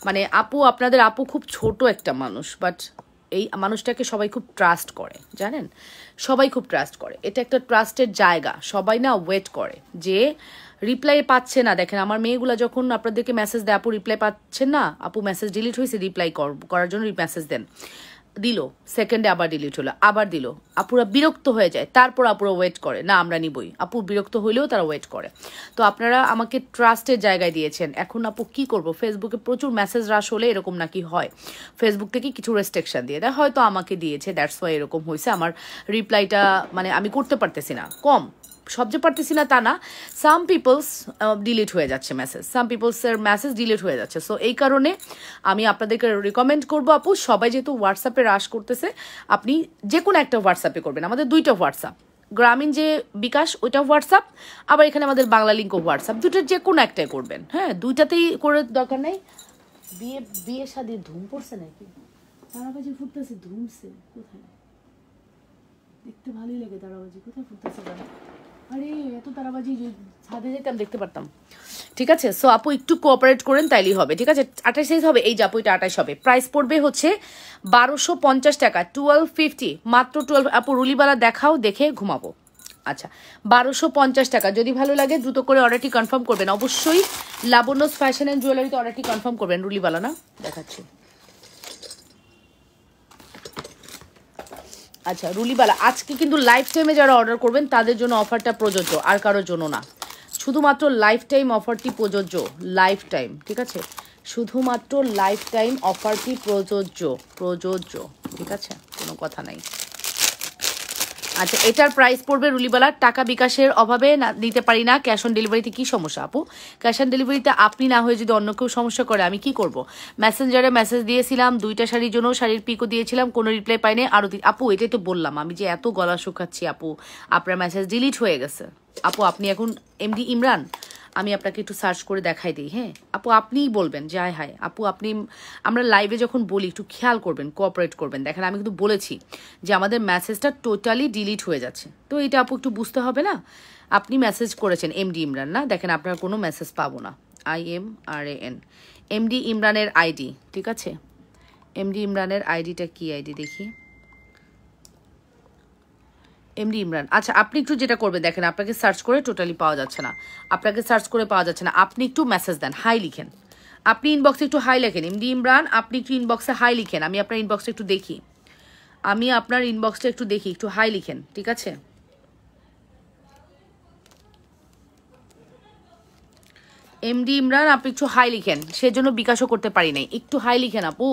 মানে আপু, আপনাদের আপু খুব ছোট একটা মানুষ, বাট এই মানুষটাকে সবাই খুব ট্রাস্ট করে, জানেন, সবাই খুব ট্রাস্ট করে। এটা একটা ট্রাস্টের জায়গা, সবাই না ওয়েট করে যে রিপ্লাই পাচ্ছে না। দেখেন আমার মেয়েগুলা যখন আপনাদেরকে মেসেজ দেয়, আপু রিপ্লাই পাচ্ছেন না, আপু মেসেজ ডিলিট হয়েছে, রিপ্লাই করার জন্য মেসেজ দেন, দিল, সেকেন্ডে আবার ডিলিট হলো, আবার দিল, আপুরা বিরক্ত হয়ে যায়। তারপর আপুরা ওয়েট করে, না আমরা নিবই। আপু বিরক্ত হইলেও তারা ওয়েট করে। তো আপনারা আমাকে ট্রাস্টের জায়গায় দিয়েছেন, এখন আপু কি করব? ফেসবুকে প্রচুর মেসেজ রাশ হলে এরকম নাকি হয়, ফেসবুক থেকে কিছু রেস্ট্রিকশন দিয়ে দেয়, হয়তো আমাকে দিয়েছে, দ্যাটস ওয়াই এরকম হয়েছে। আমার রিপ্লাইটা মানে আমি করতে পারতেছি না, কম সব যে পারতেছি না তা না, সাম পিপলস ডিলিট হয়ে যাচ্ছে মেসেজ, সাম পিপলসের মেসেজ ডিলিট হয়ে যাচ্ছে। সো এই কারণে আমি আপনাদেরকে রিকমেন্ড করবো আপু, সবাই যেহেতু হোয়াটসঅ্যাপে রাশ করতেছে, আপনি যে কোনো একটা হোয়াটসঅ্যাপে করবেন। আমাদের 2টা হোয়াটসঅ্যাপ, গ্রামীণ যে বিকাশ ওইটা হোয়াটসঅ্যাপ, আবার এখানে আমাদের বাংলা লিঙ্কও হোয়াটসঅ্যাপ, দুটোর যে কোনো একটাই করবেন, হ্যাঁ, 2টাতেই করে দরকার নেই। বিয়ে শাদির ধুম পড়ছে নাকি? তারাবাজি ফুটতেছে, ধুমছে কোথায়? দেখতে ভালোই লাগে তারাবাজি, কোথায় ফুটতেছে? আরে এত তারাবাজি ছাদে যেতাম দেখতে পারতাম। ঠিক আছে। সো আপু একটু কোঅপারেট করেন তাইলেই হবে, ঠিক আছে। 28 সাইজ হবে, এই যে আপু এটা 28 হবে। প্রাইস পড়বে হচ্ছে 1250 টাকা, 1250 মাত্র 12। আপু রুলিবালা দেখাও, দেখে ঘুমাবো। আচ্ছা 1250 টাকা। যদি ভালো লাগে দ্রুত করে অর্ডারটি কনফার্ম করবেন অবশ্যই। লাবণ্যস ফ্যাশন অ্যান্ড জুয়েলারিতে অর্ডারটি কনফার্ম করবেন। রুলিবালা না, দেখাচ্ছি। আচ্ছা রুলিবালা আজকে কিন্তু লাইফ টাইমে যারা অর্ডার করবেন তাদের জন্য অফারটা প্রযোজ্য, আর কারোর জন্য না। শুধুমাত্র লাইফ টাইম অফারটি প্রযোজ্য, লাইফ টাইম, ঠিক আছে। শুধুমাত্র লাইফ টাইম অফারটি প্রযোজ্য, ঠিক আছে, কোনো কথা নাই। আচ্ছা এটার প্রাইস পড়বে রুলিবালা, টাকা বিকাশের অভাবে না দিতে পারি না। ক্যাশ অন ডেলিভারিতে কি সমস্যা আপু? ক্যাশ অন ডেলিভারিতে আপনি না হয়ে যদি অন্য কেউ সমস্যা করে আমি কি করব? মেসেঞ্জারে মেসেজ দিয়েছিলাম, 2টা শাড়ির জন্য শাড়ির পিকও দিয়েছিলাম, কোনো রিপ্লাই পাইনি। আরও আপু এটাই তো বললাম আমি যে এত গলা শুকাচ্ছি আপু, আপনার মেসেজ ডিলিট হয়ে গেছে। আপু আপনি এখন এমডি ইমরান, আমি আপনাকে একটু সার্চ করে দেখাই দিই। হ্যাঁ আপু আপনিই বলবেন যে হায় হায় আপু আপনি, আমরা লাইভে যখন বলি একটু খেয়াল করবেন, কোঅপারেট করবেন। দেখেন আমি কিন্তু বলেছি যে আমাদের মেসেজটা টোটালি ডিলিট হয়ে যাচ্ছে, তো এটা আপু একটু বুঝতে হবে না। আপনি মেসেজ করেছেন এমডি ইমরান না, দেখেন আপনার কোনো মেসেজ পাবো না। IMRAN এমডি ইমরানের আইডি, ঠিক আছে। এমডি ইমরানের আইডিটা কি আইডি দেখি, এমডি ইমরান। আচ্ছা আপনি একটু যেটা করবেন, দেখেন আপনাকে সার্চ করে টোটালি পাওয়া যাচ্ছে না, আপনাকে সার্চ করে পাওয়া যাচ্ছে না। আপনি একটু মেসেজ দেন, হাই লিখেন, আপনি ইনবক্সে একটু হাই লেখেন। এমডি ইমরান আপনি একটু ইনবক্সে হাই লিখেন, আমি আপনার ইনবক্সটা একটু দেখি, আমি আপনার ইনবক্সটা একটু দেখি, একটু হাই লিখেন, ঠিক আছে। এমডি ইমরান আপনি একটু হাই লিখেন, সেজন্য বিকাশও করতে পারি নাই। একটু হাই লিখেন আপু,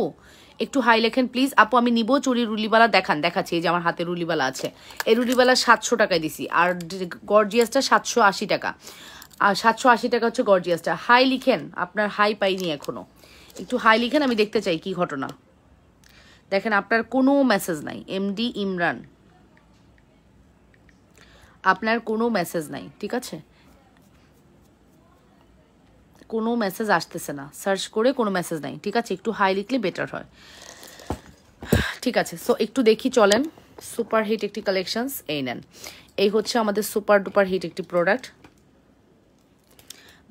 একটু হাই লেখেন প্লিজ। আপু আমি নিব চুরি রুলিবালা, দেখাচ্ছি। এই যে আমার হাতে রুলিবালা আছে, এই রুলিবালা 700 টাকায় দিছি, আর গর্জিয়াসটা 780 টাকা, আর 780 টাকা হচ্ছে গর্জিয়াসটা। হাই লিখেন, আপনার হাই পাইনি এখনো, একটু হাই লিখেন, আমি দেখতে চাই কি ঘটনা। দেখেন আপনার কোনো মেসেজ নাই এমডি ইমরান, আপনার কোনো মেসেজ নাই, ঠিক আছে, কোনো মেসেজ আসতেছে না, সার্চ করে কোনো মেসেজ নাই, ঠিক আছে। একটু হাই লিখলে বেটার হয়, ঠিক আছে। সো একটু দেখি চলেন। সুপার হিট একটি কালেকশনস, এই নেন, এই হচ্ছে আমাদের সুপার ডুপার হিট একটি প্রোডাক্ট।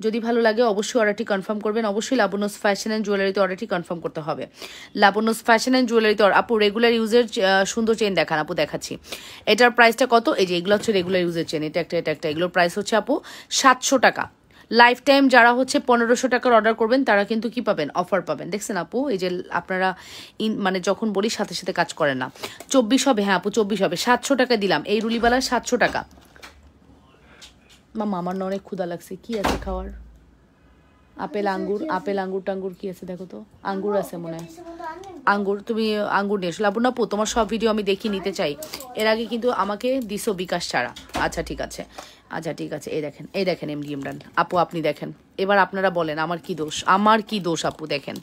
যদি ভালো লাগে অবশ্যই অর্ডারটি কনফার্ম করবেন, অবশ্যই লাবণ্যস ফ্যাশন অ্যান্ড জুয়েলারিতে অর্ডারটি কনফার্ম করতে হবে। লাবণ্যস ফ্যাশন অ্যান্ড জুয়েলারিতে আপু রেগুলার ইউজের সুন্দর চেন দেখান আপু, দেখাচ্ছি। এটার প্রাইসটা কত? এই যে এগুলো হচ্ছে রেগুলার ইউজের চেন, এটা একটা, এগুলোর প্রাইস হচ্ছে আপু 700 টাকা। লাইফ টাইম যারা হচ্ছে 1500 টাকার অর্ডার করবেন তারা কিন্তু কি পাবেন? অফার পাবেন। দেখছেন আপু, এই যে আপনারা মানে যখন বলি সাথে সাথে কাজ করেন না। 24 হবে, হ্যাঁ আপু 24 হবে। 700 টাকা দিলাম এই রুলিবালার, 700 টাকা। মামা আমার না অনেক ক্ষুধা লাগছে, কি আছে খাওয়ার? আপেল আঙ্গুর টাঙ্গুর কি আছে দেখো তো, আঙ্গুর আছে মনে হয়, আঙ্গুর। তুমি আঙ্গুর নিয়ে এসো লাবণ্য আপু, তোমার সব ভিডিও আমি দেখি, নিতে চাই। এর আগে কিন্তু আমাকে দিছো বিকাশ ছাড়া। আচ্ছা ঠিক আছে, এই দেখেন এমডি ইমরান আপু, আপনি দেখেন। এবার আপনারা বলেন আমার কি দোষ আপু? দেখেন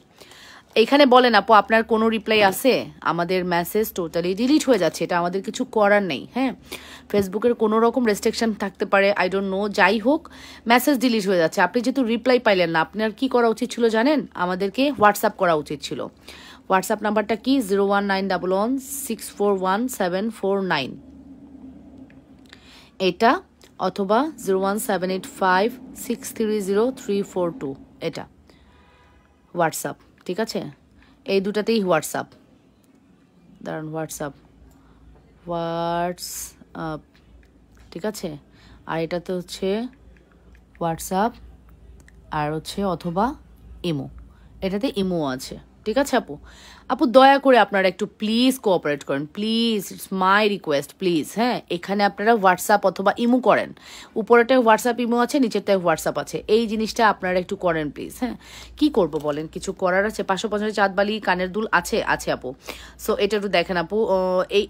এখানে বলেন আপু আপনার কোনো রিপ্লাই আছে? আমাদের মেসেজ টোটালি ডিলিট হয়ে যাচ্ছে, এটা আমাদের কিছু করার নেই। হ্যাঁ ফেসবুকের কোনো রকম রেস্ট্রিকশন থাকতে পারে, আই ডোন্ট নো, যাই হোক মেসেজ ডিলিট হয়ে যাচ্ছে। আপনি যেহেতু রিপ্লাই পাইলেন না, আপনার কি করা উচিত ছিল জানেন? আমাদেরকে হোয়াটসঅ্যাপ করা উচিত ছিল। হোয়াটসঅ্যাপ নাম্বারটা কি? 01911641749 এটা, অথবা 01785630342 এটা হোয়াটসঅ্যাপ, ঠিক আছে। এই দুটাতেই হোয়াটসঅ্যাপ, দাঁড়ান হোয়াটসঅ্যাপ, ঠিক আছে। আর এটাতে হচ্ছে হোয়াটসঅ্যাপ, আর হচ্ছে অথবা ইমো, এটাতে ইমো আছে, ঠিক আছে আপু। আপু দয়া করে আপনারা একটু প্লিজ কোঅপারেট করেন, please, it's my request please. হ্যাঁ এখানে আপনারা হোয়াটসঅ্যাপ অথবা ইমো করেন, উপরেটায় হোয়াটসঅ্যাপ ইমো আছে, নিচেরটায় হোয়াটসঅ্যাপ আছে, এই জিনিসটা আপনারা একটু করেন প্লিজ। হ্যাঁ কি করব বলেন, কিছু করার আছে? 550 চাঁদবালি কানের দুল আছে আপু। সো এটা একটু দেখেন আপু,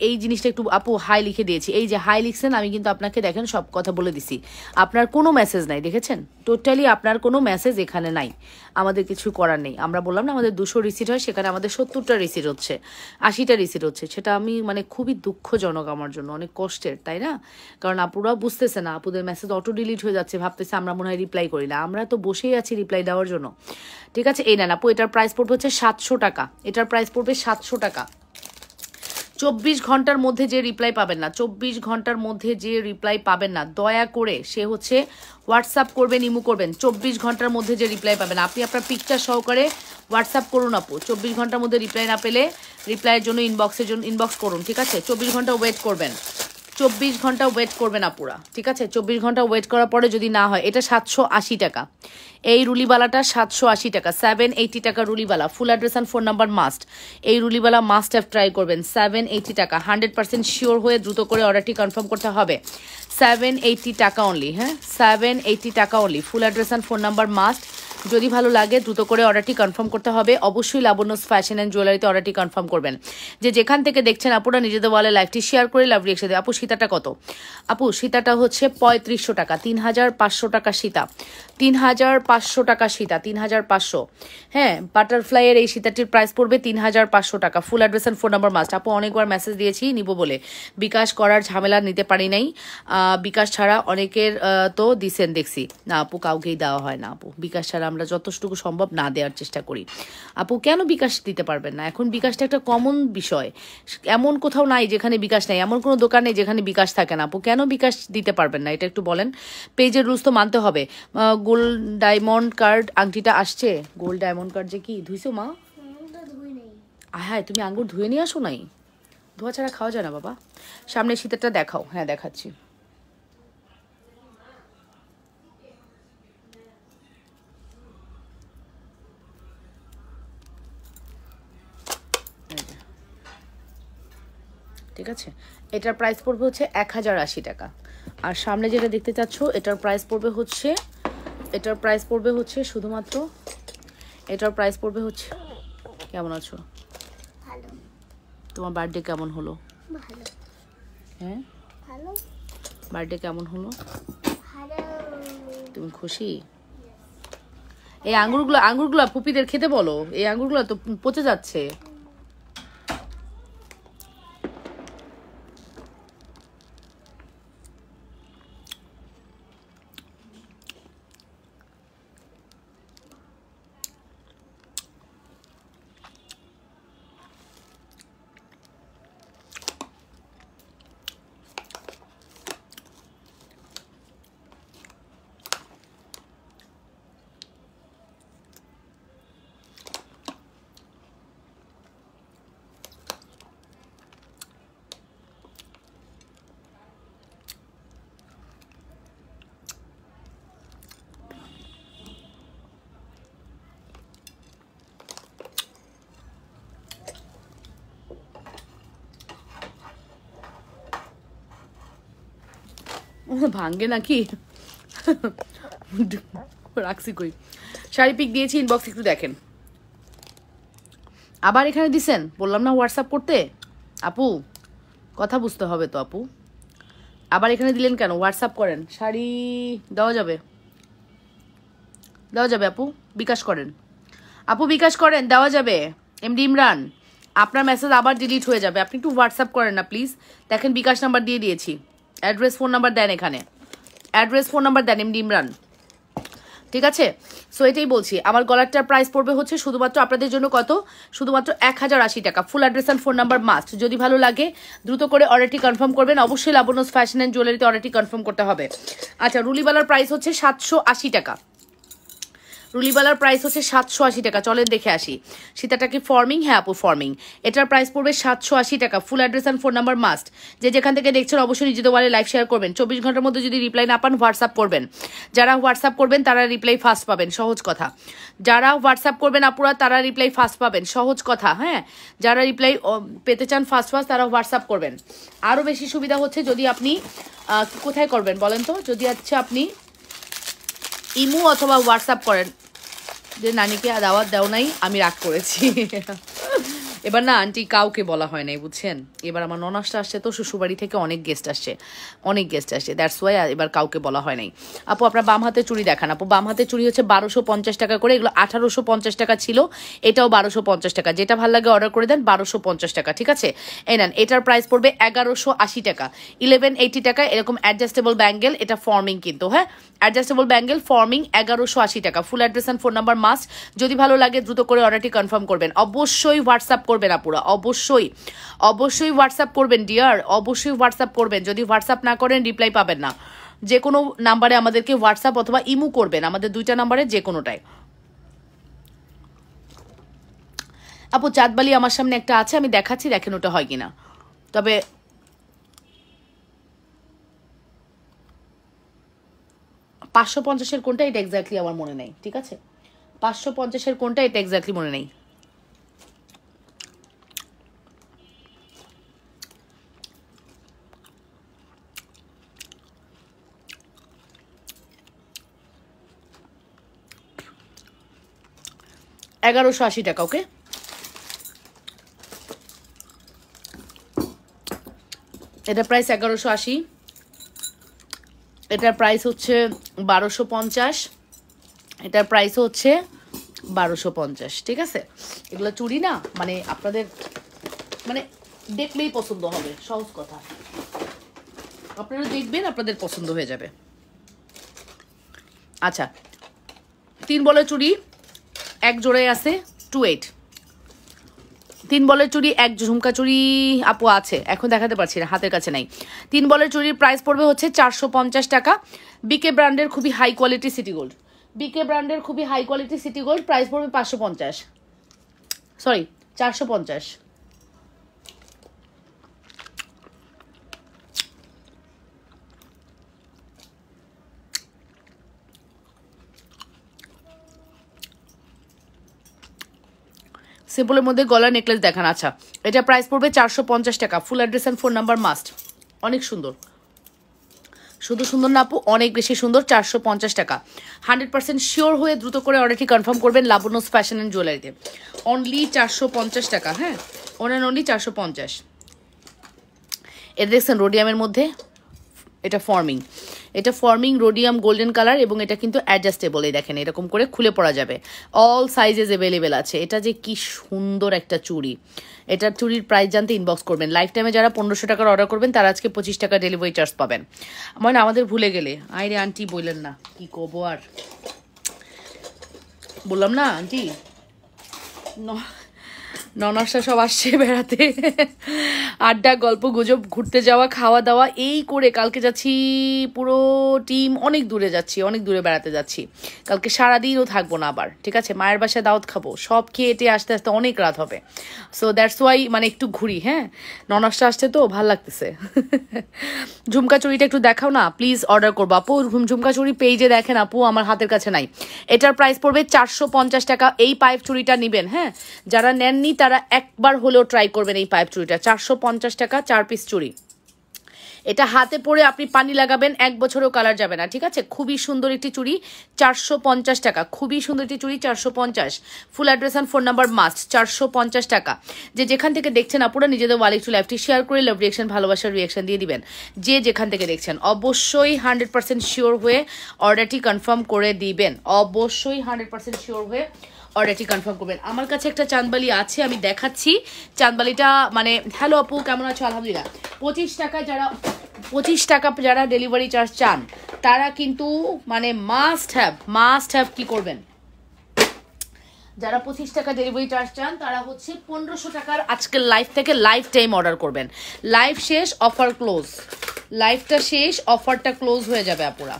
এই জিনিসটা একটু আপু হাই লিখে দিয়েছি, এই যে হাই লিখছেন, আমি কিন্তু আপনাকে দেখেন সব কথা বলে দিছি। আপনার কোনো মেসেজ নাই, দেখেছেন টোটালি আপনার কোনো মেসেজ এখানে নাই, আমাদের কিছু করার নেই। আমরা বললাম না আমাদের 200 রিসিট হয়, সেখানে আমাদের 70টা রিসিট হচ্ছে, 80টা রিসিট হচ্ছে, সেটা আমি মানে খুবই দুঃখজনক আমার জন্য, অনেক কষ্টের, তাই না? কারণ আপুরা বুঝতেছে না, আপুদের মেসেজ অটো ডিলিট হয়ে যাচ্ছে, ভাবতেছে আমরা মনে হয় রিপ্লাই করি না, আমরা তো বসেই আছি রিপ্লাই দেওয়ার জন্য, ঠিক আছে। এই নেন আপু, এটার প্রাইস পড়বে হচ্ছে 700 টাকা, এটার প্রাইস পড়বে 700 টাকা। 24 ঘন্টার মধ্যে যে রিপ্লাই পাবেন না, 24 ঘন্টার মধ্যে যে রিপ্লাই পাবেন না, দয়া করে সে হচ্ছে হোয়াটসঅ্যাপ করবেন, ইমো করবেন। 24 ঘন্টার মধ্যে যে রিপ্লাই পাবেন, আপনি আপনার পিকচার সহকারে হোয়াটসঅ্যাপ করুন আপু। 24 ঘন্টার মধ্যে রিপ্লাই না পেলে রিপ্লাইয়ের জন্য ইনবক্স করুন, ঠিক আছে? 24 ঘন্টা ওয়েট করবেন, 24 ঘন্টা ওয়েট করবেন আপুরা, ঠিক আছে? 24 ঘন্টা ওয়েট করার পরে যদি না হয়, এটা 780 টাকা। এই রুলিবালাটা 780 টাকা, 780 টাকা রুলিবালা। Full address and phone number must. এই রুলিবালা মাস্ট হ্যাভ ট্রাই করবেন। 780 টাকা, 100% শিওর হয়ে দ্রুত করে অর্ডারটি কনফার্ম করতে হবে। 780 টাকা অনলি, হ্যাঁ 780 টাকা only. Full address and phone number must. যদি ভালো লাগে দ্রুত করে অর্ডারটি কনফার্ম করতে হবে। অবশ্যই লাবণ্যস ফ্যাশন অ্যান্ড জুয়েলারিতে অর্ডারটি কনফার্ম করবেন। যেখান থেকে দেখছেন আপুরা নিজেদের বলে লাইভটি শেয়ার করে লাভ রিয়েকশন দেয়। আপু সীতাটা কত? আপু সীতাটা হচ্ছে 3500 টাকা, 3500 টাকা সীতা, 3500 টাকা সীতা, 3500। হ্যাঁ, বাটারফ্লাইয়ের এই সীতাটির প্রাইস পড়বে 3500 টাকা। Full address and phone number must. আপু অনেকবার মেসেজ দিয়েছি নিব বলে, বিকাশ করার ঝামেলা নিতে পারি নাই। বিকাশ ছাড়া অনেকের তো দিছেন দেখছি না আপু, কাউকেই দেওয়া হয় না আপু। বিকাশ ছাড়া আমরা যতটুকু সম্ভব না দেওয়ার চেষ্টা করি। আপু কেন বিকাশ দিতে পারবেন না? এখন বিকাশটা একটা কমন বিষয়, এমন কোথাও নাই যেখানে বিকাশ নেই, এমন কোনো দোকান নেই যেখানে বিকাশ থাকে না। আপু কেন বিকাশ দিতে পারবেন না, এটা একটু বলেন। পেজের রুলস তো মানতে হবে। গোল্ড ডায়মন্ড কার্ড আংটিটা আসছে, গোল্ড ডায়মন্ড কার্ড যে কি ধুইছো মা? হ্যাঁ, তুমি আঙ্গুর ধুয়ে নিয়ে আসো নাই? ধোয়া ছাড়া খাওয়া যায় না বাবা। সামনে শীতেরটা দেখাও। হ্যাঁ দেখাচ্ছি। ঠিক আছে, এটার প্রাইস পড়বে হচ্ছে 1080 টাকা। আর সামনে যেটা দেখতে চাচ্ছ এটার প্রাইস পড়বে হচ্ছে, শুধুমাত্র এটার প্রাইস পড়বে হচ্ছে, কেমন আছো? ভালো। তোমার বার্থডে কেমন হলো? ভালো। হ্যাঁ ভালো। বার্থডে কেমন হলো? ভালো। তুমি খুশি? এই আঙ্গুরগুলো পুপিদের খেতে বলো, এই আঙ্গুরগুলো তো পচে যাচ্ছে। ভাঙ্গে নাকি? রাখছি কই, শাড়ি পিক দিয়েছি, ইনবক্স একটু দেখেন। আবার এখানে দিছেন, বললাম না হোয়াটসঅ্যাপ করতে। আপু কথা বুঝতে হবে তো আপু, আবার এখানে দিলেন কেন? হোয়াটসঅ্যাপ করেন, শাড়ি দেওয়া যাবে, দেওয়া যাবে আপু, বিকাশ করেন আপু, বিকাশ করেন, দেওয়া যাবে। এমডি ইমরান, আপনার মেসেজ আবার ডিলিট হয়ে যাবে, আপনি একটু হোয়াটসঅ্যাপ করেন না প্লিজ। দেখেন বিকাশ নাম্বার দিয়ে দিয়েছি, অ্যাড্রেস ফোন নাম্বার দেন, এখানে অ্যাড্রেস ফোন নাম্বার দেন এমডি ইমরান, ঠিক আছে? সো এটাই বলছি, আমার গলারটার প্রাইস পড়বে হচ্ছে শুধুমাত্র আপনাদের জন্য কত? শুধুমাত্র 1080 টাকা। Full address and phone number must. যদি ভালো লাগে দ্রুত করে অর্ডারটি কনফার্ম করবেন। অবশ্যই লাবণ্যস ফ্যাশন অ্যান্ড জুয়েলারিতে অর্ডারটি কনফার্ম করতে হবে। আচ্ছা, রুলিবালার প্রাইস হচ্ছে 780 টাকা। রুলিবালার প্রাইস হচ্ছে 780 টাকা। চলেন দেখে আসি সীতাটা কি ফর্মিং? হ্যাঁ আপু ফর্মিং। এটার প্রাইস পড়বে 780 টাকা। Full address and phone number must. যেখান থেকে দেখছেন অবশ্যই নিজেদের ওয়ালে লাইভ শেয়ার করবেন। 24 ঘন্টার মধ্যে যদি রিপ্লাই না পান হোয়াটসঅ্যাপ করবেন। যারা হোয়াটসঅ্যাপ করবেন তারা রিপ্লাই ফাস্ট পাবেন, সহজ কথা। যারা হোয়াটসঅ্যাপ করবেন আপুরা তারা রিপ্লাই ফাস্ট পাবেন, সহজ কথা। হ্যাঁ, যারা রিপ্লাই পেতে চান ফাস্ট তারা হোয়াটসঅ্যাপ করবেন। আরও বেশি সুবিধা হচ্ছে যদি আপনি কোথায় করবেন বলেন তো? যদি হচ্ছে আপনি ইমো অথবা হোয়াটসঅ্যাপ করেন। যে নানিকে দাওয়াত দেও নাই, আমি রাগ করেছি। এবার না আন্টি কাউকে বলা হয় নাই, বুঝছেন? এবার আমার ননাসটা আসছে তো, শ্বশুরবাড়ি থেকে অনেক গেস্ট আসছে, দ্যাটস ওয়াই এবার কাউকে বলা হয় নাই। আপু আপনার বাম হাতে চুড়ি দেখান। আপু বাম হাতে চুড়ি হচ্ছে 1250 টাকা করে, এগুলো 1850 টাকা ছিল, এটাও 1250 টাকা। যেটা ভালো লাগে অর্ডার করে দেন, 1250 টাকা, ঠিক আছে? এই নেন, এটার প্রাইস পড়বে 1180 টাকা, 1180 টাকা। এরকম অ্যাডজাস্টেবল ব্যাঙ্গেল, এটা ফর্মিং কিন্তু, হ্যাঁ অ্যাডজাস্টেবল ব্যাঙ্গেল ফর্মিং 1180 টাকা। Full address and phone number must. যদি ভালো লাগে দ্রুত করে অর্ডারটি কনফার্ম করবেন। অবশ্যই হোয়াটসঅ্যাপ করবেন। করবেন আপুরা, অবশ্যই অবশ্যই হোয়াটসঅ্যাপ করবেন ডিয়ার, অবশ্যই হোয়াটসঅ্যাপ করবেন। যদি হোয়াটসঅ্যাপ না করেন রিপ্লাই পাবেন না। যে কোনো নাম্বারে আমাদেরকে হোয়াটসঅ্যাপ অথবা ইমো করবেন, আমাদের 2টা নাম্বারে যে কোনোটাই। আপু চাঁদবালি আমার সামনে একটা আছে, আমি দেখাচ্ছি, দেখেন ওটা হয় কিনা। তবে 550-এর কোনটা এটা এক্স্যাক্টলি আমার মনে নেই, ঠিক আছে? 550-এর কোনটা এটা এক্স্যাক্টলি মনে নেই। $1180, ওকে? এটা প্রাইস 1180, এটার প্রাইস হচ্ছে 1250, এটার প্রাইস হচ্ছে 1250, ঠিক আছে? এগুলো চুড়ি না, মানে আপনাদের মানে দেখলেই পছন্দ হবে, সহজ কথা। আপনারা দেখবেন আপনাদের পছন্দ হয়ে যাবে। আচ্ছা, 3 বলের চুড়ি এক জোড়ায় আছে 28। 3 বলের চুড়ি এক ঝুমকা চুড়ি আপু আছে, এখন দেখাতে পারছি না, হাতের কাছে নাই। 3 বলের চুড়ির প্রাইস পড়বে হচ্ছে 450 টাকা। বিকে ব্র্যান্ডের খুবই high quality city gold, BK ব্র্যান্ডের খুবই high quality city gold, price পড়বে 550, সরি 450। সিম্পলের মধ্যে গলার নেকলেস দেখান। আচ্ছা, এটা প্রাইস পড়বে 450 টাকা। Full address and phone number must. অনেক সুন্দর, শুধু সুন্দর না আপু, অনেক বেশি সুন্দর। 450 টাকা। 100% শিওর হয়ে দ্রুত করে অর্ডারটি কনফার্ম করবেন লাবণ্যস ফ্যাশন অ্যান্ড জুয়েলারিতে। অনলি 450 টাকা, হ্যাঁ, অনলি 450। এটা দেখছেন রোডিয়ামের মধ্যে, এটা ফর্মিং, এটা ফর্মিং রোডিয়াম গোল্ডেন কালার, এবং এটা কিন্তু অ্যাডজাস্টেবল। এই দেখেন এরকম করে খুলে পড়া যাবে, অল সাইজেস অ্যাভেলেবেল আছে। এটা যে কি সুন্দর একটা চুড়ি, এটার চুড়ির প্রাইস জানতে ইনবক্স করবেন। লাইফ টাইমে যারা 1500 টাকার অর্ডার করবেন তারা আজকে 25 টাকা ডেলিভারি চার্জ পাবেন। মানে আমাদের ভুলে গেলে, আইরে আন্টি বললেন না, কি করবো আর, বললাম না আন্টি, ননাসা সব আসছে বেড়াতে, আড্ডা গল্প গুজব, ঘুরতে যাওয়া, খাওয়া দাওয়া, এই করে কালকে যাচ্ছি পুরো টিম, অনেক দূরে যাচ্ছি, অনেক দূরে বেড়াতে যাচ্ছি। কালকে সারাদিনও থাকবো না আবার, ঠিক আছে? মায়ের বাসায় দাওয়াত খাবো, সব খেয়ে এটে আস্তে আস্তে অনেক রাত হবে। সো দ্যাটস ওয়াই মানে একটু ঘুরি, হ্যাঁ, ননাসটা আসছে তো ভাল লাগতেছে। ঝুমকা চুড়িটা একটু দেখাও না প্লিজ, অর্ডার করবো আপু। ঝুমকা চুড়ি পেজে দেখেন আপু, আমার হাতের কাছে নাই। এটার প্রাইস পড়বে 450 টাকা। এই পাইপ চুড়িটা নিবেন, হ্যাঁ, যারা নেননি তারা একবার হলেও ট্রাই করবেন এই পাইপ চুড়িটা। 450 টাকা 4 পিস চুড়ি। এটা হাতে পরে আপনি পানি লাগাবেন, 1 বছরও কালার যাবে না, ঠিক আছে? খুবই সুন্দর একটি চুড়ি, 450 টাকা। খুবই সুন্দর একটি চুড়ি, 450। ফুল address and phone number must. 450 টাকা। যে যেখান থেকে দেখছেন আপনারা নিজেদের ওয়ালে একটু লাইভটি শেয়ার করে লাভ রিয়েকশন, ভালোবাসার রিয়েকশন দিয়ে দিবেন। যে যেখান থেকে দেখছেন অবশ্যই 100% শিওর হয়ে অর্ডারটি কনফার্ম করে দিবেন। অবশ্যই 100% শিওর হয়ে অর্ডারটি কনফার্ম করবেন। আমার কাছে একটা চাঁদবালি আছে, আমি দেখাচ্ছি। চাঁদবালিটা মানে, হ্যালো আপু কেমন আছো? আলহামদুলিল্লাহ। 25 টাকা যারা ডেলিভারি চার্জ চান তারা কিন্তু মানে মাস্ট হ্যাভ কি করবেন, যারা 25 টাকা ডেলিভারি চার্জ চান তারা হচ্ছে 1500 টাকার আজকের লাইভ থেকে লাইফ টাইম অর্ডার করবেন। লাইভ শেষ, অফার ক্লোজ, লাইভটা শেষ, অফারটা ক্লোজ হয়ে যাবে আপুরা।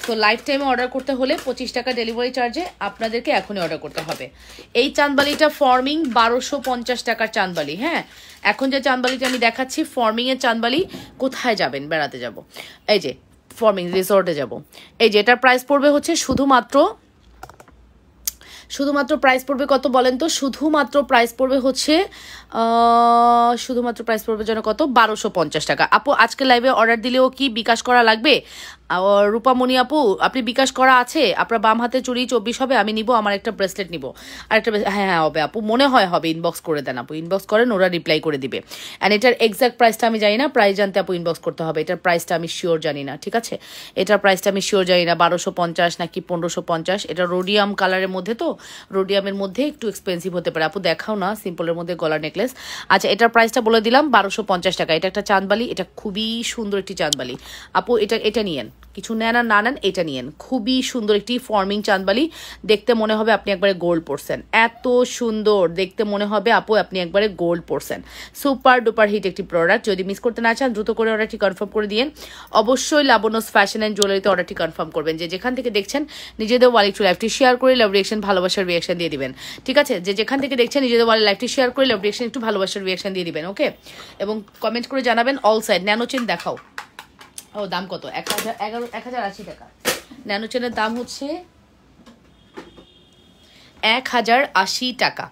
তো লাইফ টাইমে অর্ডার করতে হলে 25 টাকা ডেলিভারি চার্জে আপনাদেরকে এখনই অর্ডার করতে হবে। এই চাঁদবালিটা ফর্মিং 1250 টাকার চাঁদবালি, হ্যাঁ। এখন যে চাঁদবালিটা আমি দেখাচ্ছি ফর্মিংয়ের চাঁদবালি। কোথায় যাবেন? বেড়াতে যাব, এই যে ফর্মিং রিসোর্টে যাব। এই যে এটার প্রাইস পড়বে হচ্ছে শুধুমাত্র প্রাইস পড়বে কত বলেন তো? শুধুমাত্র প্রাইস পড়বে হচ্ছে যেন কত? 1250 টাকা। আপু আজকে লাইভে অর্ডার দিলেও কি বিকাশ করা লাগবে? রূপামণি আপু, আপনি বিকাশ করা আছে? আপনার বাম হাতে চুড়ি 24 হবে, আমি নিব, আমার একটা ব্রেসলেট নিব, আরেকটা হ্যাঁ হবে আপু, মনে হয় হবে। ইনবক্স করে দেন আপু, ইনবক্স করেন, ওরা রিপ্লাই করে দিবে। অ্যান্ড এটার এক্সাক্ট প্রাইসটা আমি জানি না, প্রাইস জানতে আপু ইনবক্স করতে হবে। এটার প্রাইসটা আমি শিওর জানি না, ঠিক আছে? এটার প্রাইসটা আমি শিওর জানি না 1250 নাকি 1550। এটা রোডিয়াম কালারের মধ্যে, তো রোডিয়ামের মধ্যে একটু এক্সপেন্সিভ হতে পারে। আপু দেখাও না সিম্পলের মধ্যে গলার নেকলেস। আচ্ছা, এটার প্রাইসটা বলে দিলাম 1250 টাকা। এটা একটা চাঁদবালি, এটা খুবই সুন্দর একটি চাঁদবালি আপু। এটা নিয়েন, কিছু নেন আর না নেন এটা নিয়েন। খুবই সুন্দর একটি ফর্মিং চাঁদবালি, দেখতে মনে হবে আপনি একবারে গোল্ড পরছেন, এত সুন্দর দেখতে মনে হবে আপু আপনি একবারে গোল্ড পরছেন। সুপার ডুপার হিট একটি প্রোডাক্ট, যদি মিস করতে না চান দ্রুত করে অর্ডারটি কনফার্ম করে দিন। অবশ্যই লাবণ্যস ফ্যাশন অ্যান্ড জুয়েলারিতে অর্ডারটি কনফার্ম করবেন। যে যেখান থেকে দেখছেন নিজেদের ওয়ালে একটু লাইভটি শেয়ার করে লাভ রিয়েকশন ভালোবাসার রিয়েকশন দিয়ে দিবেন, ঠিক আছে? যে যেখান থেকে দেখছেন নিজেদের ওয়ালে লাইভটি শেয়ার করে লাভ রিয়েকশন একটু ভালোবাসার রিয়েকশন দিয়ে দিবেন, ওকে? এবং কমেন্ট করে জানাবেন অল সাইড। ন্যানো চেন দেখাও, ও দাম কত? 1080 টাকা। ন্যানো চেনের দাম হচ্ছে 1080 টাকা।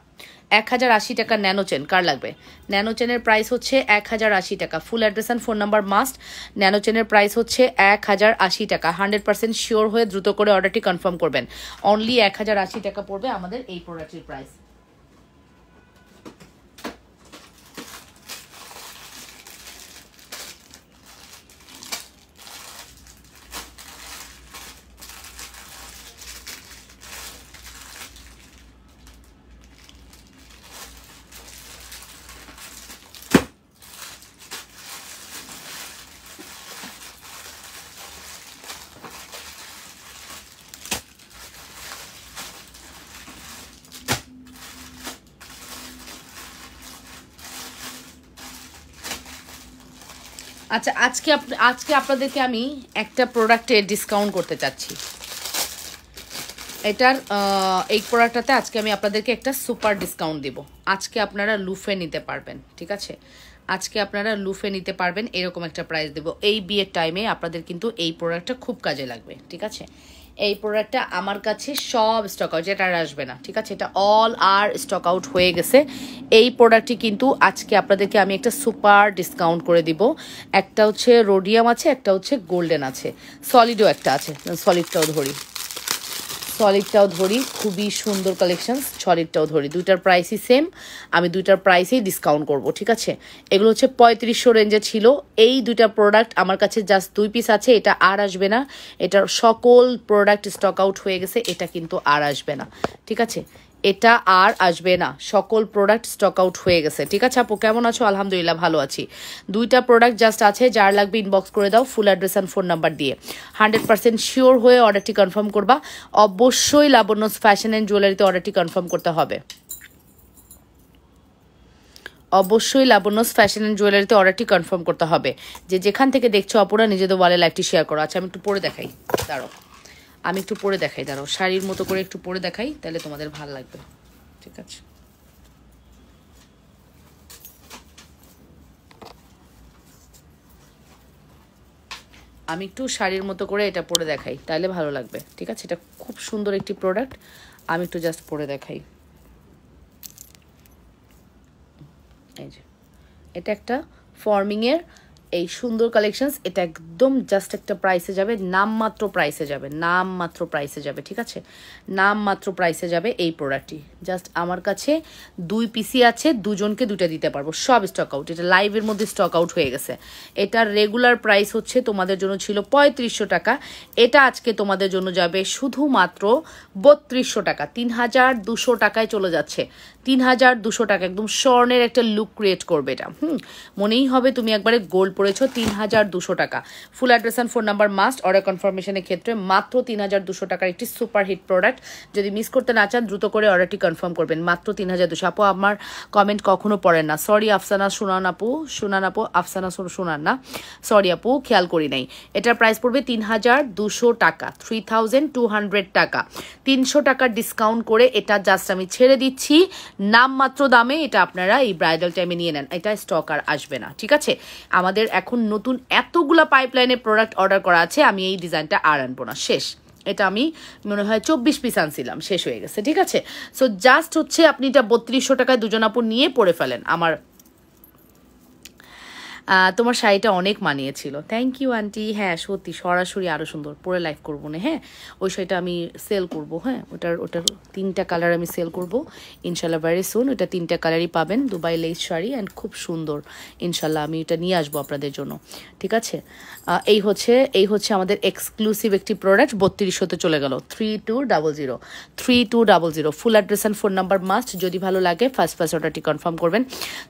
1080 টাকা ন্যানো চেন। কার লাগবে? ন্যানো চেনের প্রাইস হচ্ছে 1080 টাকা। Full address and phone number must. Nano চেনের প্রাইস হচ্ছে 1080 টাকা। 100% শিওর হয়ে দ্রুত করে অর্ডারটি কনফার্ম করবেন। অনলি 1080 টাকা পড়বে আমাদের এই প্রোডাক্টের প্রাইস। আচ্ছা, আজকে আপনাদেরকে আমি একটা প্রোডাক্টে ডিসকাউন্ট করতে চাচ্ছি। এটার এই প্রোডাক্টটাতে আজকে আমি আপনাদেরকে একটা সুপার ডিসকাউন্ট দিব। আজকে আপনারা লুফে নিতে পারবেন, ঠিক আছে? আজকে আপনারা লুফে নিতে পারবেন, এরকম একটা প্রাইস দেব। এই বিয়ের টাইমে আপনাদের কিন্তু এই প্রোডাক্টটা খুব কাজে লাগবে, ঠিক আছে? এই প্রোডাক্টটা আমার কাছে সব স্টক আউট, যেটা আর আসবে না, ঠিক আছে? এটা অল আর স্টক আউট হয়ে গেছে। এই প্রোডাক্টটি কিন্তু আজকে আপনাদেরকে আমি একটা সুপার ডিসকাউন্ট করে দিব। একটা হচ্ছে রোডিয়াম আছে, একটা হচ্ছে গোল্ডেন আছে, সলিডও একটা আছে। সলিডটাও ধরি, খুবই সুন্দর কালেকশন। সলিডটাও ধরি, দুইটার প্রাইসই সেম। আমি দুইটার প্রাইসেই ডিসকাউন্ট করব, ঠিক আছে? এগুলো হচ্ছে 3500 রেঞ্জে ছিল। এই দুইটা প্রোডাক্ট আমার কাছে জাস্ট 2 পিস আছে, এটা আর আসবে না। এটার সকল প্রোডাক্ট স্টক আউট হয়ে গেছে, এটা কিন্তু আর আসবে না, ঠিক আছে? এটা আর আসবে না, সকল প্রোডাক্ট স্টক আউট হয়ে গেছে, ঠিক আছে? আপু কেমন আছো? আলহামদুলিল্লাহ ভালো আছি। দুইটা প্রোডাক্ট জাস্ট আছে, যার লাগবে ইনবক্স করে দাও ফুল অ্যাড্রেস অ্যান্ড ফোন নাম্বার দিয়ে। 100% শিওর হয়ে অর্ডারটি কনফার্ম করবা। অবশ্যই লাবণ্যস ফ্যাশন অ্যান্ড জুয়েলারিতে অর্ডারটি কনফার্ম করতে হবে। অবশ্যই লাবণ্যস ফ্যাশন অ্যান্ড জুয়েলারিতে অর্ডারটি কনফার্ম করতে হবে। যে যেখান থেকে দেখছো আপুরা নিজেদের ওয়ালে লাইভটি শেয়ার করো। আচ্ছা, আমি একটু পরে দেখাই, দাঁড়াও আমি একটু পরে দেখাই, দাঁড়াও শাড়ির মতো করে একটু পরে দেখাই, তাহলে তোমাদের ভালো লাগবে, ঠিক আছে? আমি একটু শাড়ির মতো করে এটা পরে দেখাই, তাহলে ভালো লাগবে, ঠিক আছে? এটা খুব সুন্দর একটি প্রোডাক্ট, আমি একটু জাস্ট পরে দেখাই। এই যে এটা একটা ফর্মিংয়ের এই সুন্দর কালেকশনস। এটা একদম জাস্ট একটা প্রাইসে যাবে, নামমাত্র প্রাইসে যাবে, নামমাত্র প্রাইসে যাবে, ঠিক আছে? নামমাত্র প্রাইসে যাবে এই প্রোডাক্টটি। জাস্ট আমার কাছে 2 পিসি আছে, দুজনকে দুটো দিতে পারবো, সব স্টক আউট। এটা লাইভের মধ্যে স্টক আউট হয়ে গেছে। এটার রেগুলার প্রাইস হচ্ছে তোমাদের জন্য ছিল 3500 টাকা, এটা আজকে তোমাদের জন্য যাবে শুধুমাত্র 3200 টাকা। 3200 টাকায় চলে যাচ্ছে, 3200 টাকা। একদম স্বর্ণের একটা লুক ক্রিয়েট করবে এটা। মনেই হবে তুমি একবারে গোল্ড পড়েছো। 3200 টাকা। Full address and phone number must. Order কনফার্মেশনের ক্ষেত্রে মাত্র 3200 টাকার একটি সুপার হিট প্রোডাক্ট। যদি মিস করতে না চান দ্রুত করে অর্ডারটি কনফার্ম করবেন। মাত্র 3200। আপু আমার কমেন্ট কখনো পড়েন না, সরি। আফসানা সুনান আপু, আফসানা সুনান না, সরি আপু, খেয়াল করি নাই। এটার প্রাইস পড়বে 3200 টাকা, 3200 টাকা। 300 টাকার ডিসকাউন্ট করে এটা জাস্ট আমি ছেড়ে দিচ্ছি নামমাত্র দামে। এটা আপনারা এই ব্রাইডাল টাইমে নিয়ে নেন, এটা স্টক আর আসবে না, ঠিক আছে? আমাদের এখন নতুন এতগুলা পাইপলাইনে প্রোডাক্ট অর্ডার করা আছে, আমি এই ডিজাইনটা আর আনবো না, শেষ। এটা আমি মনে হয় 24 পিস আনছিলাম, শেষ হয়ে গেছে, ঠিক আছে? সো জাস্ট হচ্ছে আপনি এটা 3200 টাকায় দুজন আপু নিয়ে পরে ফেলেন। তোমার শাড়িটা অনেক মানিয়েছিল, থ্যাংক ইউ আন্টি। হ্যাঁ সত্যি, সরাসরি আরও সুন্দর, পরে লাইভ করবো না? হ্যাঁ, ওই শাড়িটা আমি সেল করব। হ্যাঁ, ওটার 3টা কালার আমি সেল করব ইনশাল্লাহ ভেরি সুন। ওটা 3টা কালারই পাবেন, দুবাই লেস শাড়ি অ্যান্ড খুব সুন্দর। ইনশাল্লাহ আমি এটা নিয়ে আসবো আপনাদের জন্য, ঠিক আছে? এই হচ্ছে আমাদের এক্সক্লুসিভ একটি প্রোডাক্ট। 3200তে চলে গেল। 3200 ফুল address and phone number must. যদি ভালো লাগে ফার্স্ট অর্ডারটি কনফার্ম করবেন।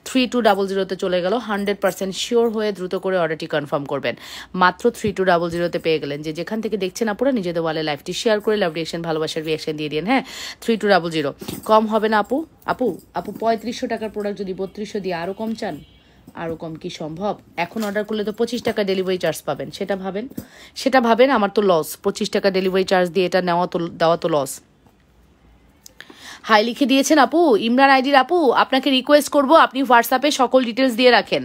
3200তে চলে গেল। 100% শিওর হয়ে দ্রুত করে অর্ডারটি কনফার্ম করবেন। মাত্র 3200-তে পেয়ে গেলেন। যে যেখান থেকে দেখছেন আপুরা নিজেদের ওয়ালে লাইভটি শেয়ার করে লাভ রিয়েকশন ভালোবাসার রিয়েকশন দিয়ে দিন। হ্যাঁ, 3200 কম হবে না আপু? আপু 3500 টাকার প্রোডাক্ট যদি 3200 দিয়ে আরও কম চান, আরও কম কি সম্ভব? এখন অর্ডার করলে তো 25 টাকা ডেলিভারি চার্জ পাবেন, সেটা ভাবেন। আমার তো লস, 25 টাকা ডেলিভারি চার্জ দিয়ে এটা দেওয়া তো লস। হাই লিখে দিয়েছেন আপু, ইমরান আইডির আপু। আপনাকে রিকোয়েস্ট করব আপনি হোয়াটসঅ্যাপে সকল ডিটেলস দিয়ে রাখেন,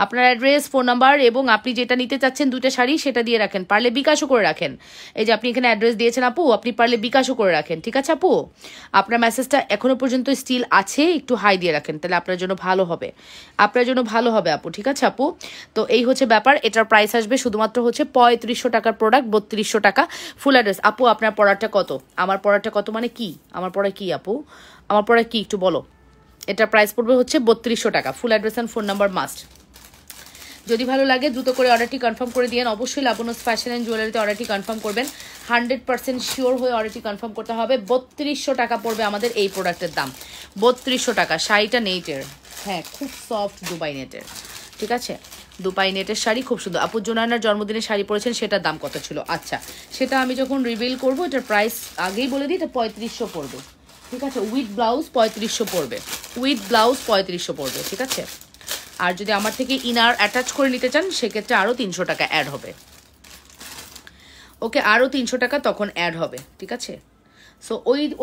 আপনার অ্যাড্রেস, ফোন নাম্বার এবং আপনি যেটা নিতে চাচ্ছেন দুটো শাড়ি সেটা দিয়ে রাখেন, পারলে বিকাশও করে রাখেন। এই যে আপনি এখানে অ্যাড্রেস দিয়েছেন আপু, আপনি পারলে বিকাশও করে রাখেন, ঠিক আছে আপু? আপনার মেসেজটা এখনো পর্যন্ত স্টিল আছে, একটু হাই দিয়ে রাখেন, তাহলে আপনার জন্য ভালো হবে, আপু, ঠিক আছে আপু? তো এই হচ্ছে ব্যাপার। এটার প্রাইস আসবে শুধুমাত্র হচ্ছে 3500 টাকার প্রোডাক্ট, 3200 টাকা ফুল অ্যাড্রেস। আপু আপনার পড়াটা কত? আমার পড়াটা কত মানে কি? আমার পড়া কি আপু? আমার পরে কি একটু বলো। এটা প্রাইস পড়বে হচ্ছে 3200 টাকা, full address and phone number must. যদি ভালো লাগে দ্রুত করে অর্ডারটি কনফার্ম করে দিন। অবশ্যই লাবণ্যস ফ্যাশন অ্যান্ড জুয়েলারিতে অর্ডারটি কনফার্ম করবেন। 100% শিওর হয়ে অর্ডারটি কনফার্ম করতে হবে। 3200 টাকা পড়বে আমাদের এই প্রোডাক্টের দাম, 3200 টাকা। শাড়িটা নেটের, হ্যাঁ খুব সফট দুবাই নেটের, ঠিক আছে? দুবাই নেটের শাড়ি খুব সুন্দর। আপু জোনায়নার জন্মদিনে শাড়ি পরেছেন, সেটার দাম কত ছিল? আচ্ছা, সেটা আমি যখন রিভিল করবো এটার প্রাইস আগেই বলে দিই, এটা 3500 পড়বে, ঠিক আছে? উইথ ব্লাউজ 3500 পড়বে, উইথ ব্লাউজ 3500 পড়বে, ঠিক আছে? আর যদি আমার থেকে ইনার অ্যাটাচ করে নিতে চান সেক্ষেত্রে আরও 300 টাকা অ্যাড হবে। ওকে, আরও 300 টাকা তখন অ্যাড হবে, ঠিক আছে? সো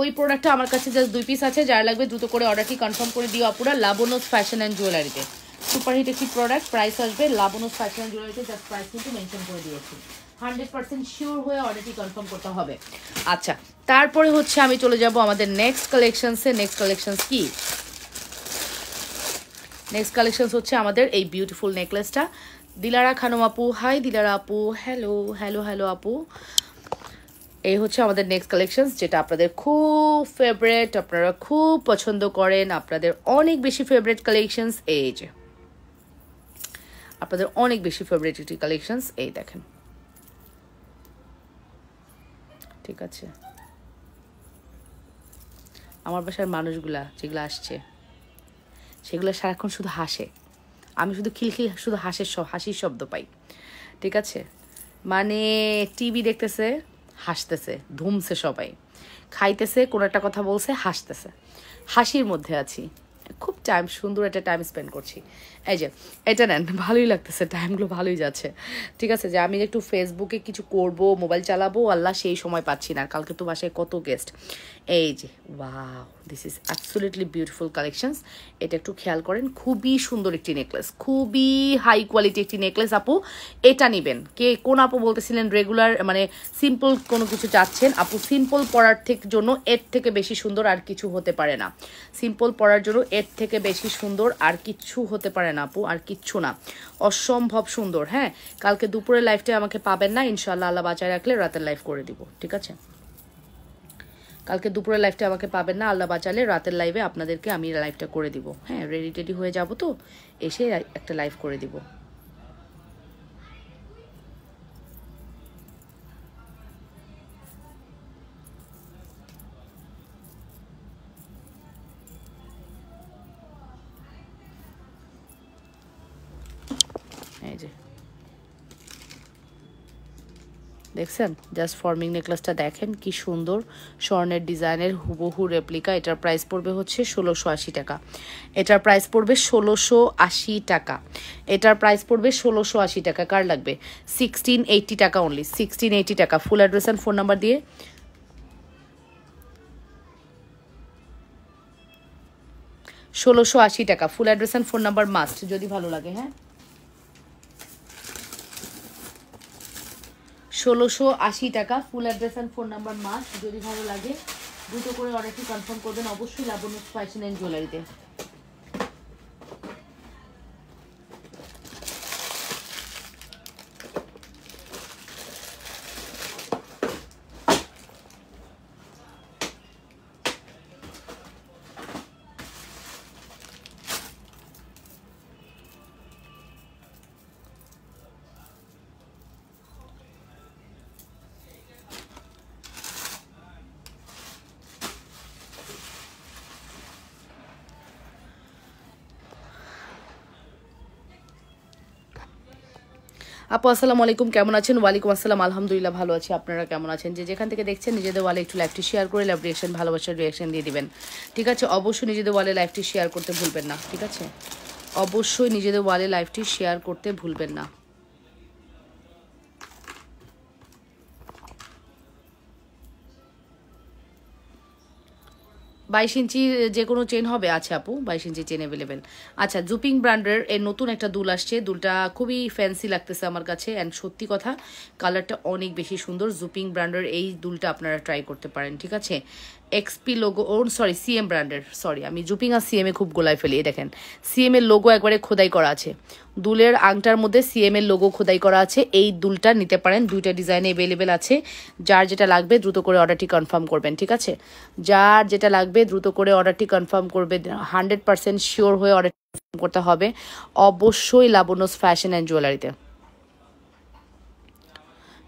ওই প্রোডাক্টটা আমার কাছে জাস্ট 2 পিস আছে, যার লাগবে দ্রুত করে অর্ডারটি কনফার্ম করে দিও আপুরা লাবণ্যস ফ্যাশন অ্যান্ড জুয়েলারিতে। সুপারহিট একটি প্রোডাক্ট, প্রাইস আসবে লাবণ্যস ফ্যাশন অ্যান্ড জুয়েলারিতে, জাস্ট প্রাইস কিন্তু মেনশন করে দিয়েছি। 100% শিওর হয়ে অর্ডারটি কনফার্ম করতে হবে। আচ্ছা, তারপরে হচ্ছে আমি চলে যাব আমাদের নেক্সট কালেকশনসে। নেক্সট কালেকশনস কি? নেক্সট কালেকশনস হচ্ছে আমাদের এই বিউটিফুল নেকলেসটা। দিলারা খানম আপু, হাই দিলারা আপু, হ্যালো হ্যালো হ্যালো আপু। এই হচ্ছে আমাদের নেক্সট কালেকশনস, যেটা আপনাদের খুব ফেভারেট, আপনারা খুব পছন্দ করেন, আপনাদের অনেক বেশি ফেভারেট কালেকশনস। এই যে আপনাদের অনেক বেশি ফেভারেট একটি কালেকশনস, এই দেখেন, ঠিক আছে? আমার বাসার মানুষগুলা যেগুলো আসছে সেগুলো সারাক্ষণ শুধু হাসে, আমি শুধু খিলখিল শুধু হাসির শব্দ পাই, ঠিক আছে? মানে টিভি দেখতেছে, হাসতেছে, ধুমছে, সবাই খাইতেছে, কোনো একটা কথা বলছে, হাসতেছে, হাসির মধ্যে আছি, খুব সুন্দর একটা টাইম স্পেন্ড করছি। এই যে এটা নেন, ভালোই লাগতেছে, টাইমগুলো ভালোই যাচ্ছে, ঠিক আছে? যে আমি একটু ফেসবুকে কিছু করব, মোবাইল চালাবো, আল্লাহ সেই সময় পাচ্ছি না। কালকে তো বাসায় কত গেস্ট। এই যে wow, this is absolutely beautiful collections. এটা একটু খেয়াল করেন, খুবই সুন্দর একটি নেকলেস, খুবই হাই কোয়ালিটি একটি নেকলেস আপু। এটা নেবেন। কোন আপু বলতেছিলেন রেগুলার মানে সিম্পল কোনো কিছু চাচ্ছেন আপু? সিম্পল পরার জন্য এর থেকে বেশি সুন্দর আর কিছু হতে পারে না। সিম্পল পরার জন্য এর থেকে বেশি সুন্দর আর কিচ্ছু হতে পারে না আপু, আর কিচ্ছু না, অসম্ভব সুন্দর। হ্যাঁ, কালকে দুপুরের লাইফটা আমাকে পাবেন না, ইনশাল্লাহ আল্লাহ বাঁচায় রাখলে রাতের লাইফ করে দিব, ঠিক আছে? কালকে দুপুরের লাইফটা আমাকে পাবেন না, আল্লাহ বাঁচালে রাতের লাইভে আপনাদেরকে আমি লাইভটা করে দিব। হ্যাঁ, রেডি টেডি হয়ে যাব, তো এসে একটা লাইভ করে দিব। এই যে দেখছেন, জাস্ট ফর্মিং নেকলেসটা দেখেন কি সুন্দর, স্বর্ণের ডিজাইনের হুবহু রেপ্লিকা। এটার প্রাইস পড়বে হচ্ছে 1680 টাকা। এটার প্রাইস পড়বে 1680 টাকা। এটার প্রাইস পড়বে 1680 টাকা। কার লাগবে? 1680 টাকা অনলি, 1680 টাকা। Full address and phone number দিয়ে 1680 টাকা। Full address and phone number must, যদি ভালো লাগে। হ্যাঁ, 1680 টাকা। Full address and phone number must, যদি ভালো লাগে দ্রুত করে অর্ডারটি কনফার্ম করবেন অবশ্যই লাবণ্যস ফ্যাশন অ্যান্ড জুয়েলারিতে। আপু আসসালামু আলাইকুম, কেমন আছেন? ওয়ালাইকুম আসসালাম, আলহামদুলিল্লাহ ভালো আছি। আপনারা কেমন আছেন? যে যেখান থেকে দেখছেন নিজেদের ওয়ালে একটু লাইভটি শেয়ার করে লাভ রিয়াকশন, ভালোবাসার রিয়াকশন দিয়ে দিবেন, ঠিক আছে? অবশ্যই নিজেদের ওয়ালে লাইভটি শেয়ার করতে ভুলবেন না, ঠিক আছে? অবশ্যই নিজেদের ওয়ালে লাইভটি শেয়ার করতে ভুলবেন না। 22 ইঞ্চির যে কোনো চেন হবে? আছে আপু, 22 ইঞ্চি চেন অ্যাভেলেবেল। আচ্ছা, জুপিং ব্র্যান্ডের এর নতুন একটা দুল আসছে। দুলটা খুবই ফ্যান্সি লাগতেছে আমার কাছে, অ্যান্ড সত্যি কথা কালারটা অনেক বেশি সুন্দর। জুপিং ব্র্যান্ডের এই দুলটা আপনারা ট্রাই করতে পারেন, ঠিক আছে? এক্সপি লোগো, ও সরি সিএম ব্র্যান্ডের, সরি আমি জুপিং আর সিএম এ খুব গোলায় ফেলি। এই দেখেন সিএম এর লোগো একবারে খোদাই করা আছে, দুলের আংটার মধ্যে সিএম এর লোগো খোদাই করা আছে। এই দুলটা নিতে পারেন, দুইটা ডিজাইনে অ্যাভেলেবেল আছে। যার যেটা লাগবে দ্রুত করে অর্ডারটি কনফার্ম করবেন, ঠিক আছে? যার যেটা লাগবে দ্রুত করে অর্ডারটি কনফার্ম করবে। 100% শিওর হয়ে অর্ডার করতে হবে অবশ্যই লাবণ্যস ফ্যাশন অ্যান্ড জুয়েলারিতে,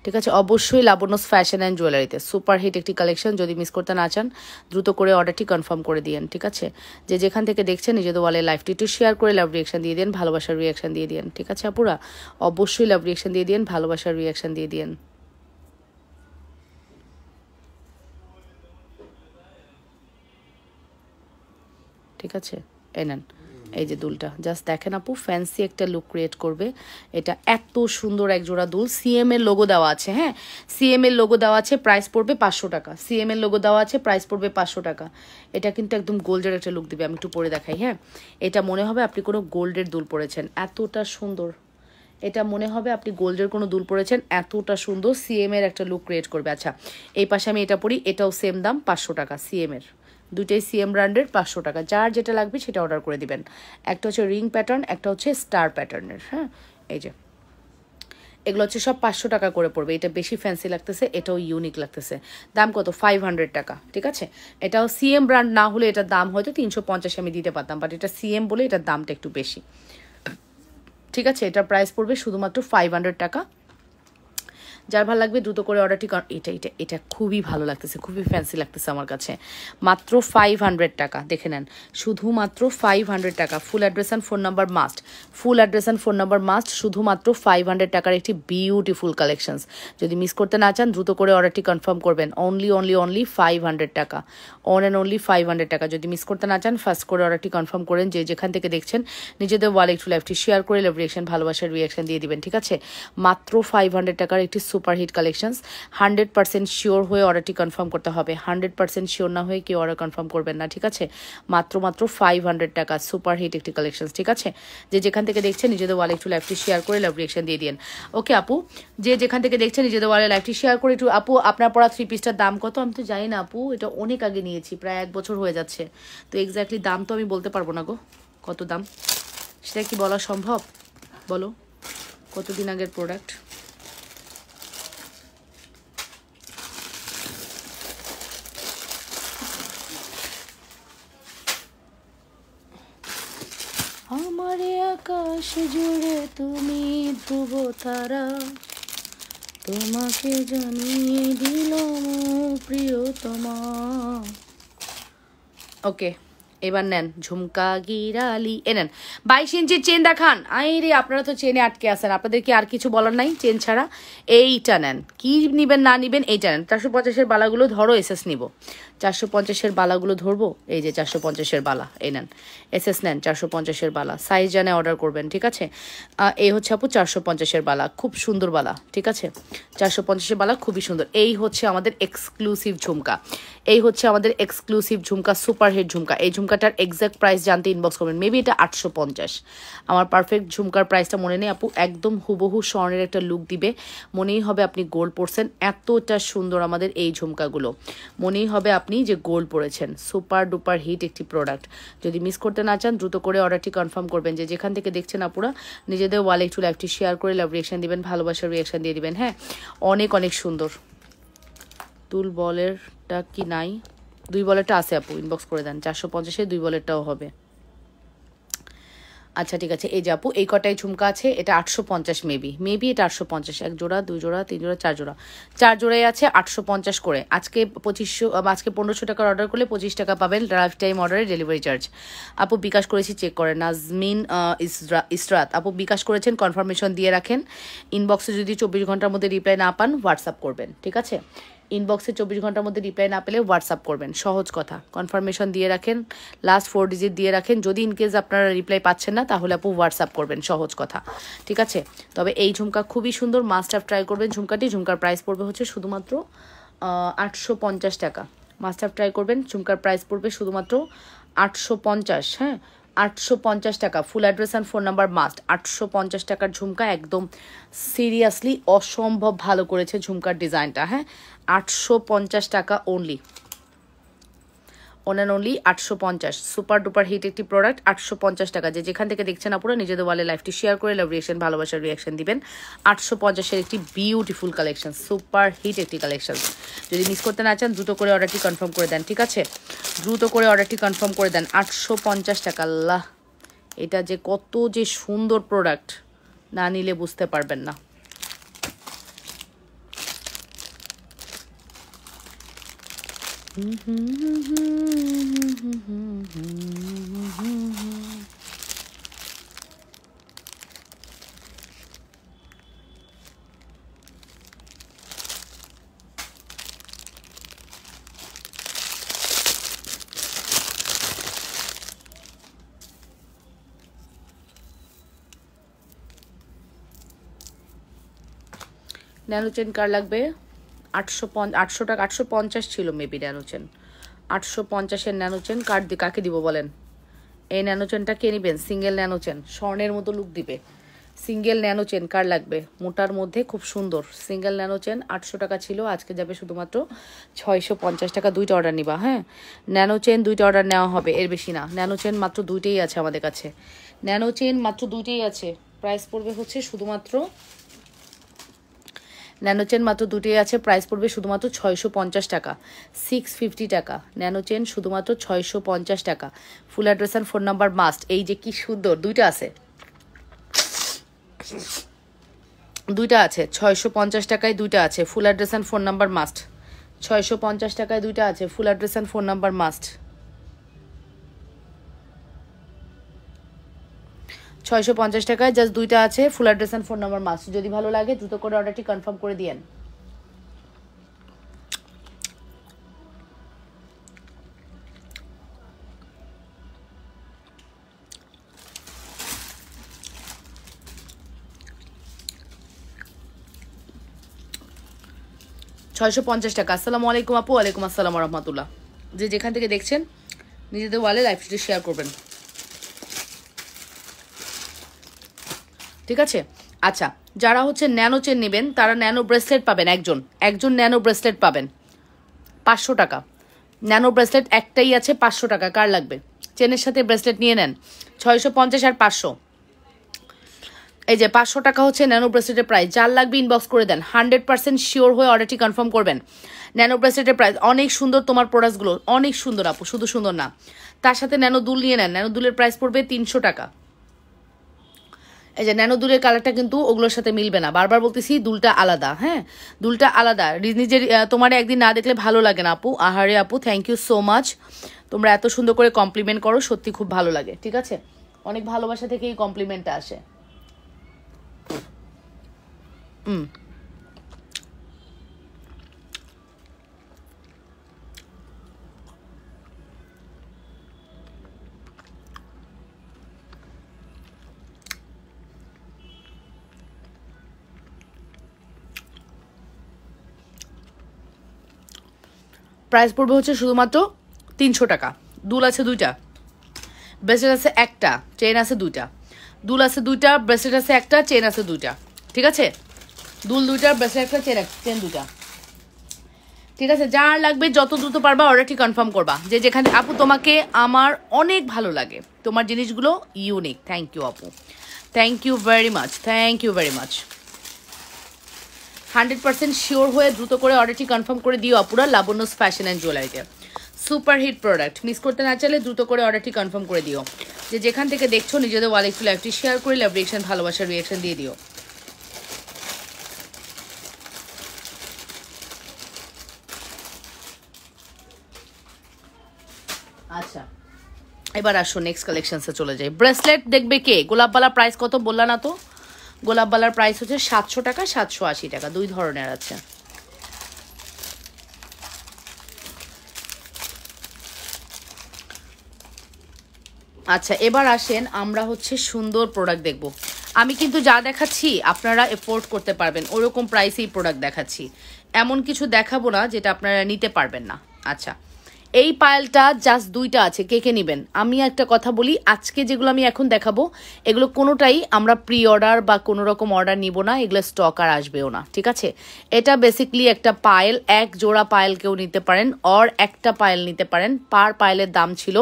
ঠিক আছে? অবশ্যই লাবণ্যস ফ্যাশন অ্যান্ড জুয়েলারিতে সুপার হিট একটি কালেকশন। যদি মিস করতে না চান দ্রুত করে অর্ডারটি কনফার্ম করে দিন, ঠিক আছে? যে যেখান থেকে দেখছেন নিজেদের ওয়ালে লাইভটি একটু শেয়ার করে লাভ রিয়াকশন দিয়ে দিন, ভালোবাসার রিয়াকশন দিয়ে দিন, ঠিক আছে আপুরা? অবশ্যই লাভ রিয়াকশন দিয়ে দিন, ভালোবাসার রিয়াকশন দিয়ে দিন। ঠিক আছে, এই নেন এই যে দুলটা, জাস্ট দেখেন আপু, ফ্যান্সি একটা লুক ক্রিয়েট করবে। এটা এত সুন্দর এক জোড়া দুল, সিএম এর লোগো দেওয়া আছে। হ্যাঁ, সিএম এর লোগো দেওয়া আছে, প্রাইস পড়বে 500 টাকা। সিএম এর লোগো দেওয়া আছে, প্রাইস পড়বে 500 টাকা। এটা কিন্তু একদম গোল্ডের একটা লুক দিবে। আমি একটু পরে দেখাই। হ্যাঁ, এটা মনে হবে আপনি কোনো গোল্ডের দুল পরেছেন, এতটা সুন্দর। এটা মনে হবে আপনি গোল্ডের কোনো দুল পরেছেন, এতটা সুন্দর। সিএম এর একটা লুক ক্রিয়েট করবে। আচ্ছা, এই পাশে আমি এটা পরি, এটাও সেম দাম 500 টাকা সিএম এর। দুইটাই সিএম ব্র্যান্ডের, 500 টাকা। যার যেটা লাগবে সেটা অর্ডার করে দিবেন। একটা হচ্ছে রিং প্যাটার্ন, একটা হচ্ছে স্টার প্যাটার্নের। হ্যাঁ, এই যে এগুলো হচ্ছে সব 500 টাকা করে পড়বে। এটা বেশি ফ্যান্সি লাগতেছে, এটাও ইউনিক লাগতেছে। দাম কত? 500 টাকা, ঠিক আছে? এটাও সিএম ব্র্যান্ড না হলে এটার দাম হয়তো 350 আমি দিতে পারতাম, বাট এটা সিএম বলে এটার দামটা একটু বেশি, ঠিক আছে? এটার প্রাইস পড়বে শুধুমাত্র 500 টাকা। যার ভালো লাগবে দ্রুত করে অর্ডারটি কর। এটা এটা এটা খুবই ভালো লাগতেছে, খুবই ফ্যান্সি লাগতেছে আমার কাছে। মাত্র 500 টাকা, দেখে নেন, শুধুমাত্র 500 টাকা। Full address and phone number must, full address and phone number must. শুধুমাত্র 500 টাকার একটি বিউটিফুল কালেকশনস। যদি মিস করতে না চান দ্রুত করে অর্ডারটি কনফার্ম করবেন। অনলি অনলি অনলি 500 টাকা, অন অ্যান্ড অনলি 500 টাকা। যদি মিস করতে না চান ফার্স্ট করে অর্ডারটি কনফার্ম করেন। যে যেখান থেকে দেখছেন নিজেদের ওয়ালে একটু লাইভটি শেয়ার করে লাভ রিয়াকশন, ভালোবাসার রিয়াকশন দিয়ে দিবেন, ঠিক আছে? মাত্র 500 টাকার একটি সুপার হিট কালেকশনস। 100% শিওর হয়ে অর্ডারটি কনফার্ম করতে হবে। 100% শিওর না হয়ে কেউ অর্ডার কনফার্ম করবেন না, ঠিক আছে? মাত্র 500 টাকা সুপার হিট একটি কালেকশনস, ঠিক আছে? যে যেখান থেকে দেখছেন নিজেদের ওয়ালে একটু লাইভটি শেয়ার করে লাভ রিয়াকশন দিয়ে দিন। ওকে আপু, যে যেখান থেকে দেখছেন নিজেদের ওয়ালে লাইভটি শেয়ার করে একটু। আপু আপনার পড়া 3 পিসটার দাম কত? আমি তো জানি না আপু, এটা অনেক আগে নিয়েছি, প্রায় 1 বছর হয়ে যাচ্ছে। তো এক্স্যাক্টলি দাম তো আমি বলতে পারবো না গো, কত দাম সেটা কি বলা সম্ভব? বলো, কতদিন আগের প্রোডাক্ট? আমার আকাশ জুড়ে তুমি ধ্রুব তারা, তোমাকে জানিয়ে দিলাম প্রিয়তমা। ওকে, এবার নেন ঝুমকা গিরালি, এ নেন 22 ইঞ্চির চেন দেখান। রে আপনারা তো চেনে আটকে আছেন, আপনাদের কি আর কিছু বলার নাই? চেন ছাড়া এইটা নেন, কি নিবেন না নিবেন এইটা নেন। 450-এর বালাগুলো ধরো, এসএস নিব। 450-এর বালাগুলো ধরবো, এই যে 450-এর বালা, এই নেন এসএস নেন। 450-এর বালা সাইজ জানে অর্ডার করবেন, ঠিক আছে? এই হচ্ছে আপু 450-এর বালা, খুব সুন্দর বালা, ঠিক আছে? 450-এর বালা খুবই সুন্দর। এই হচ্ছে আমাদের এক্সক্লুসিভ ঝুমকা, এই হচ্ছে আমাদের এক্সক্লুসিভ ঝুমকা, সুপার হিট ঝুমকা। এই ঝুমকাটার এক্সাক্ট প্রাইস জানতে ইনবক্স করবেন। মেবি এটা 850। আমার পারফেক্ট ঝুমকার প্রাইসটা মনে নেই আপু। একদম হুবহু স্বর্ণের একটা লুক দিবে, মনেই হবে আপনি গোল্ড পরছেন। এতটা সুন্দর আমাদের এই ঝুমকাগুলো, মনেই হবে আপনি যে গোল্ড পরেছেন। সুপার ডুপার হিট একটি প্রোডাক্ট। যদি মিস করতে না চান দ্রুত করে অর্ডারটি কনফার্ম করবেন। যে যেখান থেকে দেখছেন আপুরা নিজেদের ওয়ালে একটু লাইভটি শেয়ার করে লাভ রিয়াকশন দিবেন, ভালোবাসার রিয়াকশন দিয়ে দিবেন। হ্যাঁ, অনেক অনেক সুন্দর। তুল বলেরটা কি নাই? 2 বলেরটা আছে আপু, ইনবক্স করে দেন। 450-এ 2 বলেরটাও হবে। আচ্ছা ঠিক আছে, এই যে আপু এই কটাই ঝুমকা আছে, এটা 850 মেবি এটা 850, 1 জোড়া 2 জোড়া 3 জোড়া 4 জোড়া, 4 জোড়াই আছে 850 করে। আজকে 2500, আজকে 1500 টাকার অর্ডার করলে 25 টাকা পাবেন লাইফ টাইম অর্ডারে ডেলিভারি চার্জ। আপু বিকাশ করেছি, চেক করেন। নাজমিন ইসরাত আপু বিকাশ করেছেন, কনফার্মেশন দিয়ে রাখেন। ইনবক্সে যদি 24 ঘন্টার মধ্যে রিপ্লাই না পান হোয়াটসঅ্যাপ করবেন, ঠিক আছে? ইনবক্সে 24 ঘন্টার মধ্যে রিপ্লাই না পেলে হোয়াটসঅ্যাপ করবেন, সহজ কথা। কনফার্মেশন দিয়ে রাখেন, লাস্ট 4 ডিজিট দিয়ে রাখেন। যদি ইনকেস আপনারা রিপ্লাই পাচ্ছেন না তাহলে আপু হোয়াটসঅ্যাপ করবেন, সহজ কথা, ঠিক আছে? তবে এই ঝুমকা খুবই সুন্দর, মাস্ট হ্যাভ ট্রাই করবেন ঝুমকাটি। ঝুমকার প্রাইস পড়বে হচ্ছে শুধুমাত্র 850 টাকা। মাস্ট হ্যাভ ট্রাই করবেন, ঝুমকার প্রাইস পড়বে শুধুমাত্র 850, হ্যাঁ 850 টাকা। Full address and phone number must. 850 টাকার ঝুমকা, একদম সিরিয়াসলি অসম্ভব ভালো করেছে ঝুমকার ডিজাইনটা, হ্যাঁ 850 টাকা only, only 850। Super duper hit একটি প্রোডাক্ট, 850 টাকা। যে যেখান থেকে দেখছেন আপনারা নিজেদের ওয়ালে লাইভটি শেয়ার করে লাভ রিয়েকশন, ভালোবাসার রিয়াকশন দিবেন। 850-এর একটি বিউটিফুল কালেকশন, সুপার হিট একটি কালেকশন। যদি মিস করতে না চান দ্রুত করে অর্ডারটি কনফার্ম করে দেন, ঠিক আছে? দ্রুত করে অর্ডারটি কনফার্ম করে দেন। 850 টাকা, আল্লাহ এটা যে কত যে সুন্দর প্রোডাক্ট, না নিলে বুঝতে পারবেন না। ন্যানো চেন কার লাগবে? 800 টাকা, 850 ছিল মেবি ন্যানো চেন। 850-এর ন্যানো চেন কাকে দিব বলেন? এই ন্যানো চেনটা কে নেবেন? সিঙ্গেল ন্যানো চেন, স্বর্ণের মতো লুক দিবে। সিঙ্গেল ন্যানো চেন কার লাগবে? মোটার মধ্যে খুব সুন্দর সিঙ্গেল ন্যানো চেন 800 টাকা ছিল, আজকে যাবে শুধুমাত্র 650 টাকা। 2টা অর্ডার নিবা, হ্যাঁ ন্যানো চেন 2টা অর্ডার নেওয়া হবে, এর বেশি না। ন্যানো চেন মাত্র 2টেই আছে আমাদের কাছে, ন্যানো চেন মাত্র 2টেই আছে। প্রাইস পড়বে হচ্ছে শুধুমাত্র, ন্যানো চেন মাত্র 2টেই আছে, প্রাইস পড়বে শুধুমাত্র 650 টাকা, 650 টাকা। ন্যানো চেন শুধুমাত্র 650 টাকা। Full address and phone number must. এই যে কি সুন্দর, 2টা আছে, 2টা আছে 650 টাকায়, 2টা আছে। ফুল address and phone number must. 650 টাকায় 2টা আছে, ফুল address and phone number must. 650 টাকায় জাস্ট 2টা আছে, ফুল address and phone number must. যদি ভালো লাগে দ্রুত করে অর্ডারটি কনফার্ম করে দিয়েন। $650 টাকা। আসসালামু আলাইকুম আপু। ওয়ালাইকুম আসসালাম রহমতুল্লাহ। যে যেখান থেকে দেখছেন নিজেদের ওয়ালে লাইভটি শেয়ার করবেন, ঠিক আছে? আচ্ছা, যারা হচ্ছে ন্যানো চেন নেবেন তারা ন্যানো ব্রেসলেট পাবেন, একজন ন্যানো ব্রেসলেট পাবেন 500 টাকা। ন্যানো ব্রেসলেট একটাই আছে, 500 টাকা। কার লাগবে? চেনের সাথে ব্রেসলেট নিয়ে নেন। 650 আর 500, এই যে 500 টাকা হচ্ছে ন্যানো ব্রেসলেটের প্রাইস। যার লাগবে ইনবক্স করে দেন, 100% শিওর হয়ে অর্ডারটি কনফার্ম করবেন। ন্যানো ব্রেসলেটের প্রাইস অনেক সুন্দর, তোমার প্রোডাক্টসগুলো অনেক সুন্দর আপু, শুধু সুন্দর না, তার সাথে ন্যানো দুল নিয়ে নেন। ন্যানো দুলের প্রাইস পড়বে 300 টাকা। এই যে ন্যানো দুলের কালারটা কিন্তু ওগুলোর সাথে মিলবে না, বারবার বলতেছি দুলটা আলাদা, হ্যাঁ দুলটা আলাদা। নিজের তোমার একদিন না দেখলে ভালো লাগে না আপু। আহারে আপু, থ্যাংক ইউ সো মাচ, তোমরা এত সুন্দর করে কমপ্লিমেন্ট করো, সত্যি খুব ভালো লাগে, ঠিক আছে? অনেক ভালোবাসা থেকে এই কমপ্লিমেন্টটা আসে। প্রাইস পড়বে হচ্ছে শুধুমাত্র 300 টাকা। দুল আছে 2টা, ব্রেসলেট আছে 1টা, চেন আছে 2টা। দুল আছে 2টা, ব্রেসলেট আছে 1টা, চেন আছে 2টা, ঠিক আছে? দুল 2টা, ব্রেসলেট 1টা, চেন 2টা, ঠিক আছে? যার লাগবে যত দ্রুত পারবা অর্ডারটি কনফার্ম করবা। যে যেখানে আপু তোমাকে আমার অনেক ভালো লাগে, তোমার জিনিসগুলো ইউনিক। থ্যাংক ইউ আপু, thank you very much, thank you very much. 100% sure হয়ে দ্রুত করে অর্ডারটি কনফার্ম করে দিও আপুরা লাবণ্যস ফ্যাশন অ্যান্ড জুয়েলারিতে। সুপার হিট প্রোডাক্ট, মিস করতে না চাইলে দ্রুত করে অর্ডারটি কনফার্ম করে দিও। যে যেখান থেকে দেখছো নিজেদের ওয়ালে একটু লাইভটি শেয়ার করে লাভ রিয়েকশন, ভালোবাসার রিয়েকশন দিয়ে দিও। আচ্ছা এবার আসো নেক্সট কালেকশনসে চলে যাই। ব্রেসলেট দেখবে কে? গোলাপবালার প্রাইস কত বললা না তো? গোলাপবালার প্রাইস হচ্ছে 700 টাকা, 780 টাকা, দুই ধরনের আছে। আচ্ছা এবার আসেন আমরা হচ্ছে সুন্দর প্রোডাক্ট দেখব। আমি কিন্তু যা দেখাচ্ছি আপনারা এফোর্ড করতে পারবেন, ওরকম প্রাইসেই প্রোডাক্ট দেখাচ্ছি, এমন কিছু দেখাবো না যেটা আপনারা নিতে পারবেন না। আচ্ছা এই পায়েলটা জাস্ট দুইটা আছে, কে কে নেবেন? আমি একটা কথা বলি, আজকে যেগুলো আমি এখন দেখাবো এগুলো কোনোটাই আমরা প্রি অর্ডার বা কোনো রকম অর্ডার নিব না, এগুলো স্টক আর আসবেও না, ঠিক আছে? এটা বেসিকলি একটা পায়েল, এক জোড়া পায়েল কেউ নিতে পারেন অর একটা পায়েল নিতে পারেন। পার পায়েলের দাম ছিল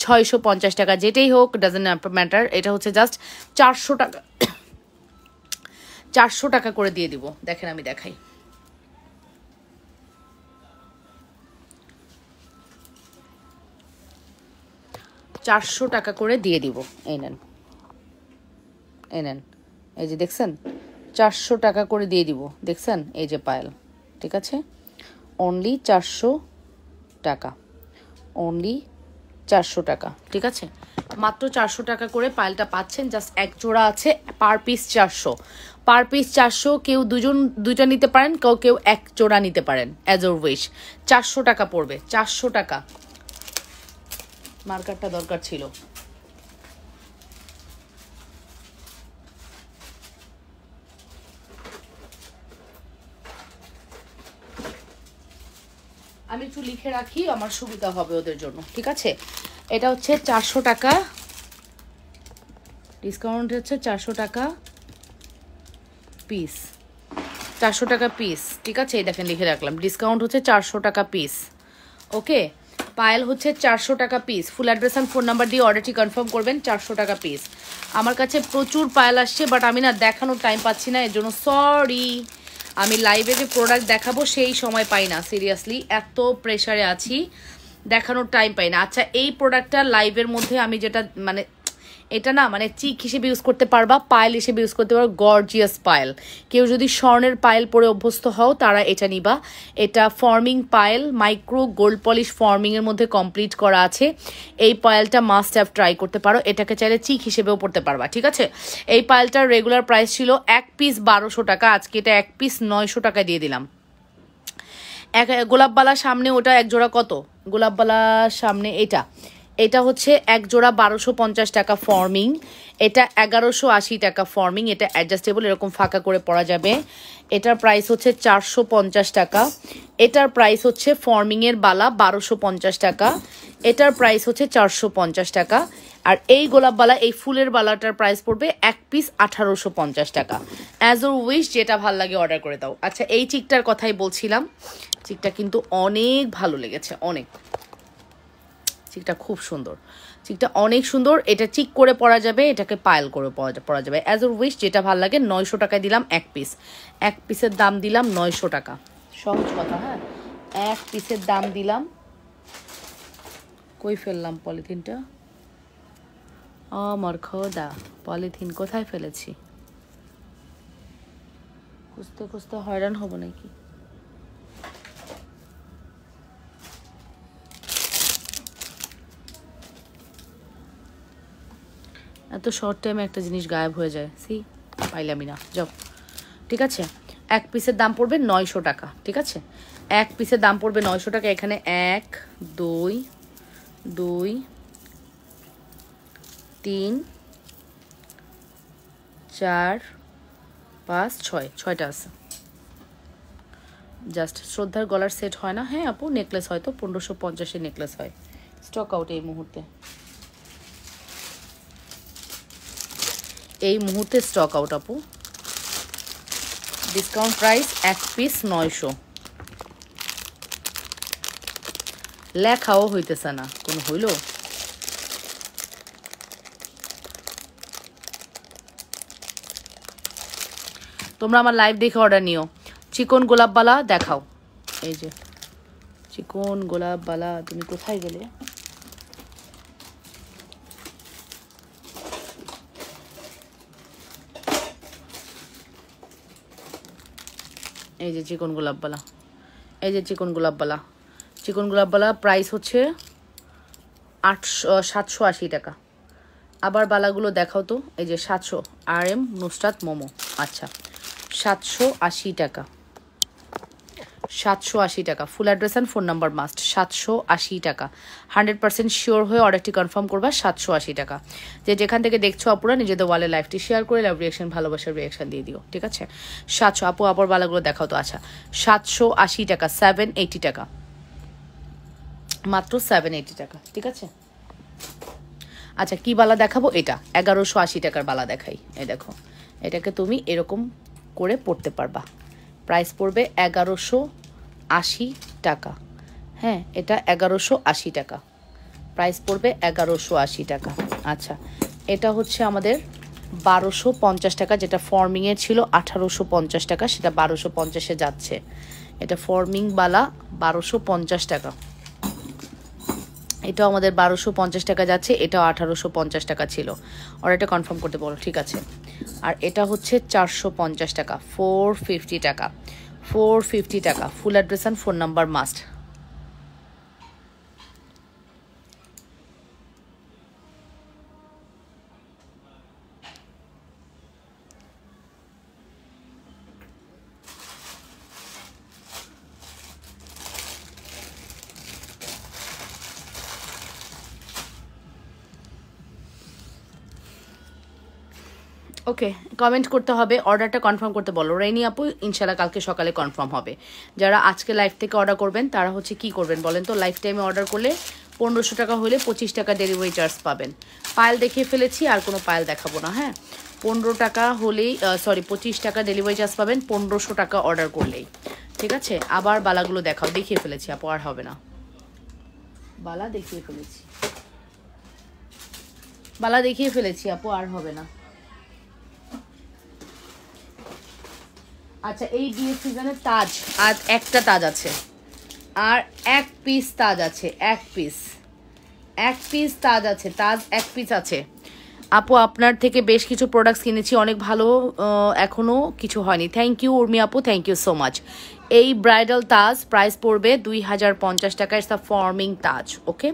650 টাকা, যেটাই হোক ডাজেন্ট ম্যাটার। এটা হচ্ছে জাস্ট 400 টাকা, 400 টাকা করে দিয়ে দিব। দেখেন আমি দেখাই, চারশো টাকা করে দিয়ে দিব। এই নেন, এই নেন, এই যে দেখছেন 400 টাকা করে দিয়ে দিব, দেখছেন এই যে পায়েল, ঠিক আছে? অনলি 400 টাকা, অনলি 400 টাকা, ঠিক আছে? মাত্র 400 টাকা করে পায়েলটা পাচ্ছেন। জাস্ট এক জোড়া আছে, পার পিস 400, পার পিস 400। কেউ দুইটা নিতে পারেন, কেউ এক জোড়া নিতে পারেন, অ্যাজ ওর উইশ। 400 টাকা পড়বে, 400 টাকা। মার্কারটা দরকার ছিল। আমি একটু লিখে রাখি, আমার সুবিধা হবে ওদের জন্য, ঠিক আছে? এটা হচ্ছে 400 টাকা, ডিসকাউন্ট হচ্ছে 400 টাকা পিস, 400 টাকা পিস, ঠিক আছে? এই দেখেন লিখে রাখলাম, ডিসকাউন্ট হচ্ছে 400 টাকা পিস। ওকে, পায়েল হচ্ছে 400 টাকা piece. Full address and phone number দিয়ে অর্ডারটি কনফার্ম করবেন। 400 টাকা পিস। আমার কাছে প্রচুর পায়েল আসছে, বাট আমি না দেখানোর টাইম পাচ্ছি না, এর জন্য সরি। আমি লাইভে যে প্রোডাক্ট দেখাবো সেই সময় পাই না, সিরিয়াসলি এত প্রেশারে আছি, দেখানোর টাইম পাই না। আচ্ছা এই প্রোডাক্টটা লাইভের মধ্যে আমি যেটা মানে এটা না মানে চিক হিসেবে ইউজ করতে পারবা, পায়েল হিসেবে ইউজ করতে পারো, গর্জিয়াস পায়েল। কেউ যদি স্বর্ণের পায়েল পরে অভ্যস্ত হও তারা এটা নিবা। এটা ফর্মিং পায়েল, মাইক্রো গোল্ড পলিশ ফর্মিংয়ের মধ্যে কমপ্লিট করা আছে। এই পায়েলটা মাস্ট হ্যাভ ট্রাই করতে পারো, এটাকে চাইলে চিক হিসেবেও পড়তে পারবা, ঠিক আছে? এই পায়েলটার রেগুলার প্রাইস ছিল এক পিস 1200 টাকা, আজকে এটা এক পিস 900 টাকায় দিয়ে দিলাম। গোলাপবালার সামনে ওটা এক জোড়া কত? গোলাপবালার সামনে এটা হচ্ছে এক জোড়া 1250 টাকা ফর্মিং, এটা 1180 টাকা ফর্মিং। এটা অ্যাডজাস্টেবল, এরকম ফাঁকা করে পরা যাবে। এটার প্রাইস হচ্ছে 450 টাকা। এটার প্রাইস হচ্ছে ফর্মিংয়ের বালা 1250 টাকা। এটার প্রাইস হচ্ছে 450 টাকা। আর এই গোলাপবালা, এই ফুলের বালাটার প্রাইস পড়বে এক পিস 1850 টাকা। অ্যাজ ওর উইশ, যেটা ভাল লাগে অর্ডার করে দাও। আচ্ছা এই চিকটার কথাই বলছিলাম, চিকটা কিন্তু অনেক ভালো লেগেছে, অনেক, চিকটা খুব সুন্দর, চিকটা অনেক সুন্দর। এটা চিক করে পরা যাবে, এটাকে পায়েল করে পরা যাবে, অ্যাজ ওর উইশ, যেটা ভালো লাগে। 900 টাকায় দিলাম এক পিস, এক পিসের দাম দিলাম 900 টাকা। সহজ কথা, হ্যাঁ, এক পিসের দাম দিলাম। কই ফেললাম পলিথিনটা? আমার খোদা, পলিথিন কোথায় ফেলেছি? খুঁজতে খুঁজতে হয়রান হব নাকি? এত শর্ট টাইমে একটা জিনিস গায়েব হয়ে যায়, পাইলামই না, যাও। ঠিক আছে, এক পিসের দাম পড়বে 900 টাকা, ঠিক আছে? এক পিসের দাম পড়বে 900 টাকা। এখানে 1 2 2 3 4 5 6, 6টা আছে। জাস্ট শ্রদ্ধার গলার সেট হয় না? হ্যাঁ আপু, নেকলেস হয়তো 1550-এর নেকলেস হয়। স্টক আউট এই মুহূর্তে, এই মুহূর্তে স্টক আউট আপু। ডিসকাউন্ট প্রাইস এক পিস 900। লেখাও হইতেছে না কোনো, হইল? তোমরা আমার লাইভ দেখে অর্ডার নিও। চিকন গোলাপবালা দেখাও, এই যে চিকন গোলাপ বালা, তুমি কোথায় গেলে? এই যে চিকন গোলাপবালা, এই যে চিকন গোলাপবালা, চিকন গোলাপবালা প্রাইস হচ্ছে 780 টাকা। আবার বালাগুলো দেখাও তো। এই যে 700, RM নুসরাত মোমো। আচ্ছা 780 টাকা, 780 টাকা। Full address and phone number must. 780 টাকা। 100% শিওর হয়ে অর্ডারটি কনফার্ম করবা। 780 টাকা। যে যেখান থেকে দেখছো আপুরা নিজেদের ওয়ালে লাইভটি শেয়ার করে লাভ রিয়াকশন, ভালোবাসার রিয়াকশন দিয়ে দিও, ঠিক আছে? 700 আপু আবার বালাগুলো দেখাও তো। আচ্ছা 780 টাকা, 780 টাকা, মাত্র 780 টাকা, ঠিক আছে? আচ্ছা কি বালা দেখাবো? এটা 1180 টাকার বালা দেখাই। এই দেখো, এটাকে তুমি এরকম করে পড়তে পারবা। প্রাইস পড়বে 1180 টাকা। হ্যাঁ, এটা 1180 টাকা, প্রাইস পড়বে 1180 টাকা। আচ্ছা এটা হচ্ছে আমাদের 1250 টাকা, যেটা ফর্মিংয়ে ছিল 1850 টাকা, সেটা 1250-এ যাচ্ছে। এটা ফর্মিং বালা 1250 টাকা, এটাও আমাদের 1250 টাকা যাচ্ছে, এটাও 1850 টাকা ছিল। অর্ডারটা কনফার্ম করতে বলো, ঠিক আছে? আর এটা হচ্ছে 450 টাকা, 450 টাকা, 450 টাকা। Full address and phone number must. Okay, comment করতে হবে, অর্ডারটা কনফার্ম করতে বলো। রেনি আপু ইনশাল্লাহ কালকে সকালে কনফার্ম হবে। যারা আজকে লাইভ থেকে অর্ডার করবেন তারা হচ্ছে কি করবেন বলেন তো? লাইফ টাইমে অর্ডার করলে 1500 টাকা হলে 25 টাকা ডেলিভারি চার্জ পাবেন। পায়েল দেখিয়ে ফেলেছি, আর কোনো পায়েল দেখাবো না। হ্যাঁ, 15 টাকা হলেই 25 টাকা ডেলিভারি চার্জ পাবেন 1500 টাকা অর্ডার করলেই, ঠিক আছে? আবার বালাগুলো দেখাও, দেখিয়ে ফেলেছি আপু, আর হবে না। বালা দেখিয়ে ফেলেছি, বালা দেখিয়ে ফেলেছি আপু, আর হবে না। আচ্ছা এই বিয়ের সিজনে তাজ, আর একটা তাজ আছে, আর এক পিস তাজ আছে, এক পিস তাজ আছে, তাজ এক পিস আছে। আপু আপনার থেকে বেশ কিছু প্রোডাক্টস কিনেছি, অনেক ভালো, এখনও কিছু হয়নি। থ্যাংক ইউ উর্মি আপু, থ্যাংক ইউ সো মাচ। এই ব্রাইডাল তাজ প্রাইস পড়বে 2050 টাকা। It's the forming Taj, okay?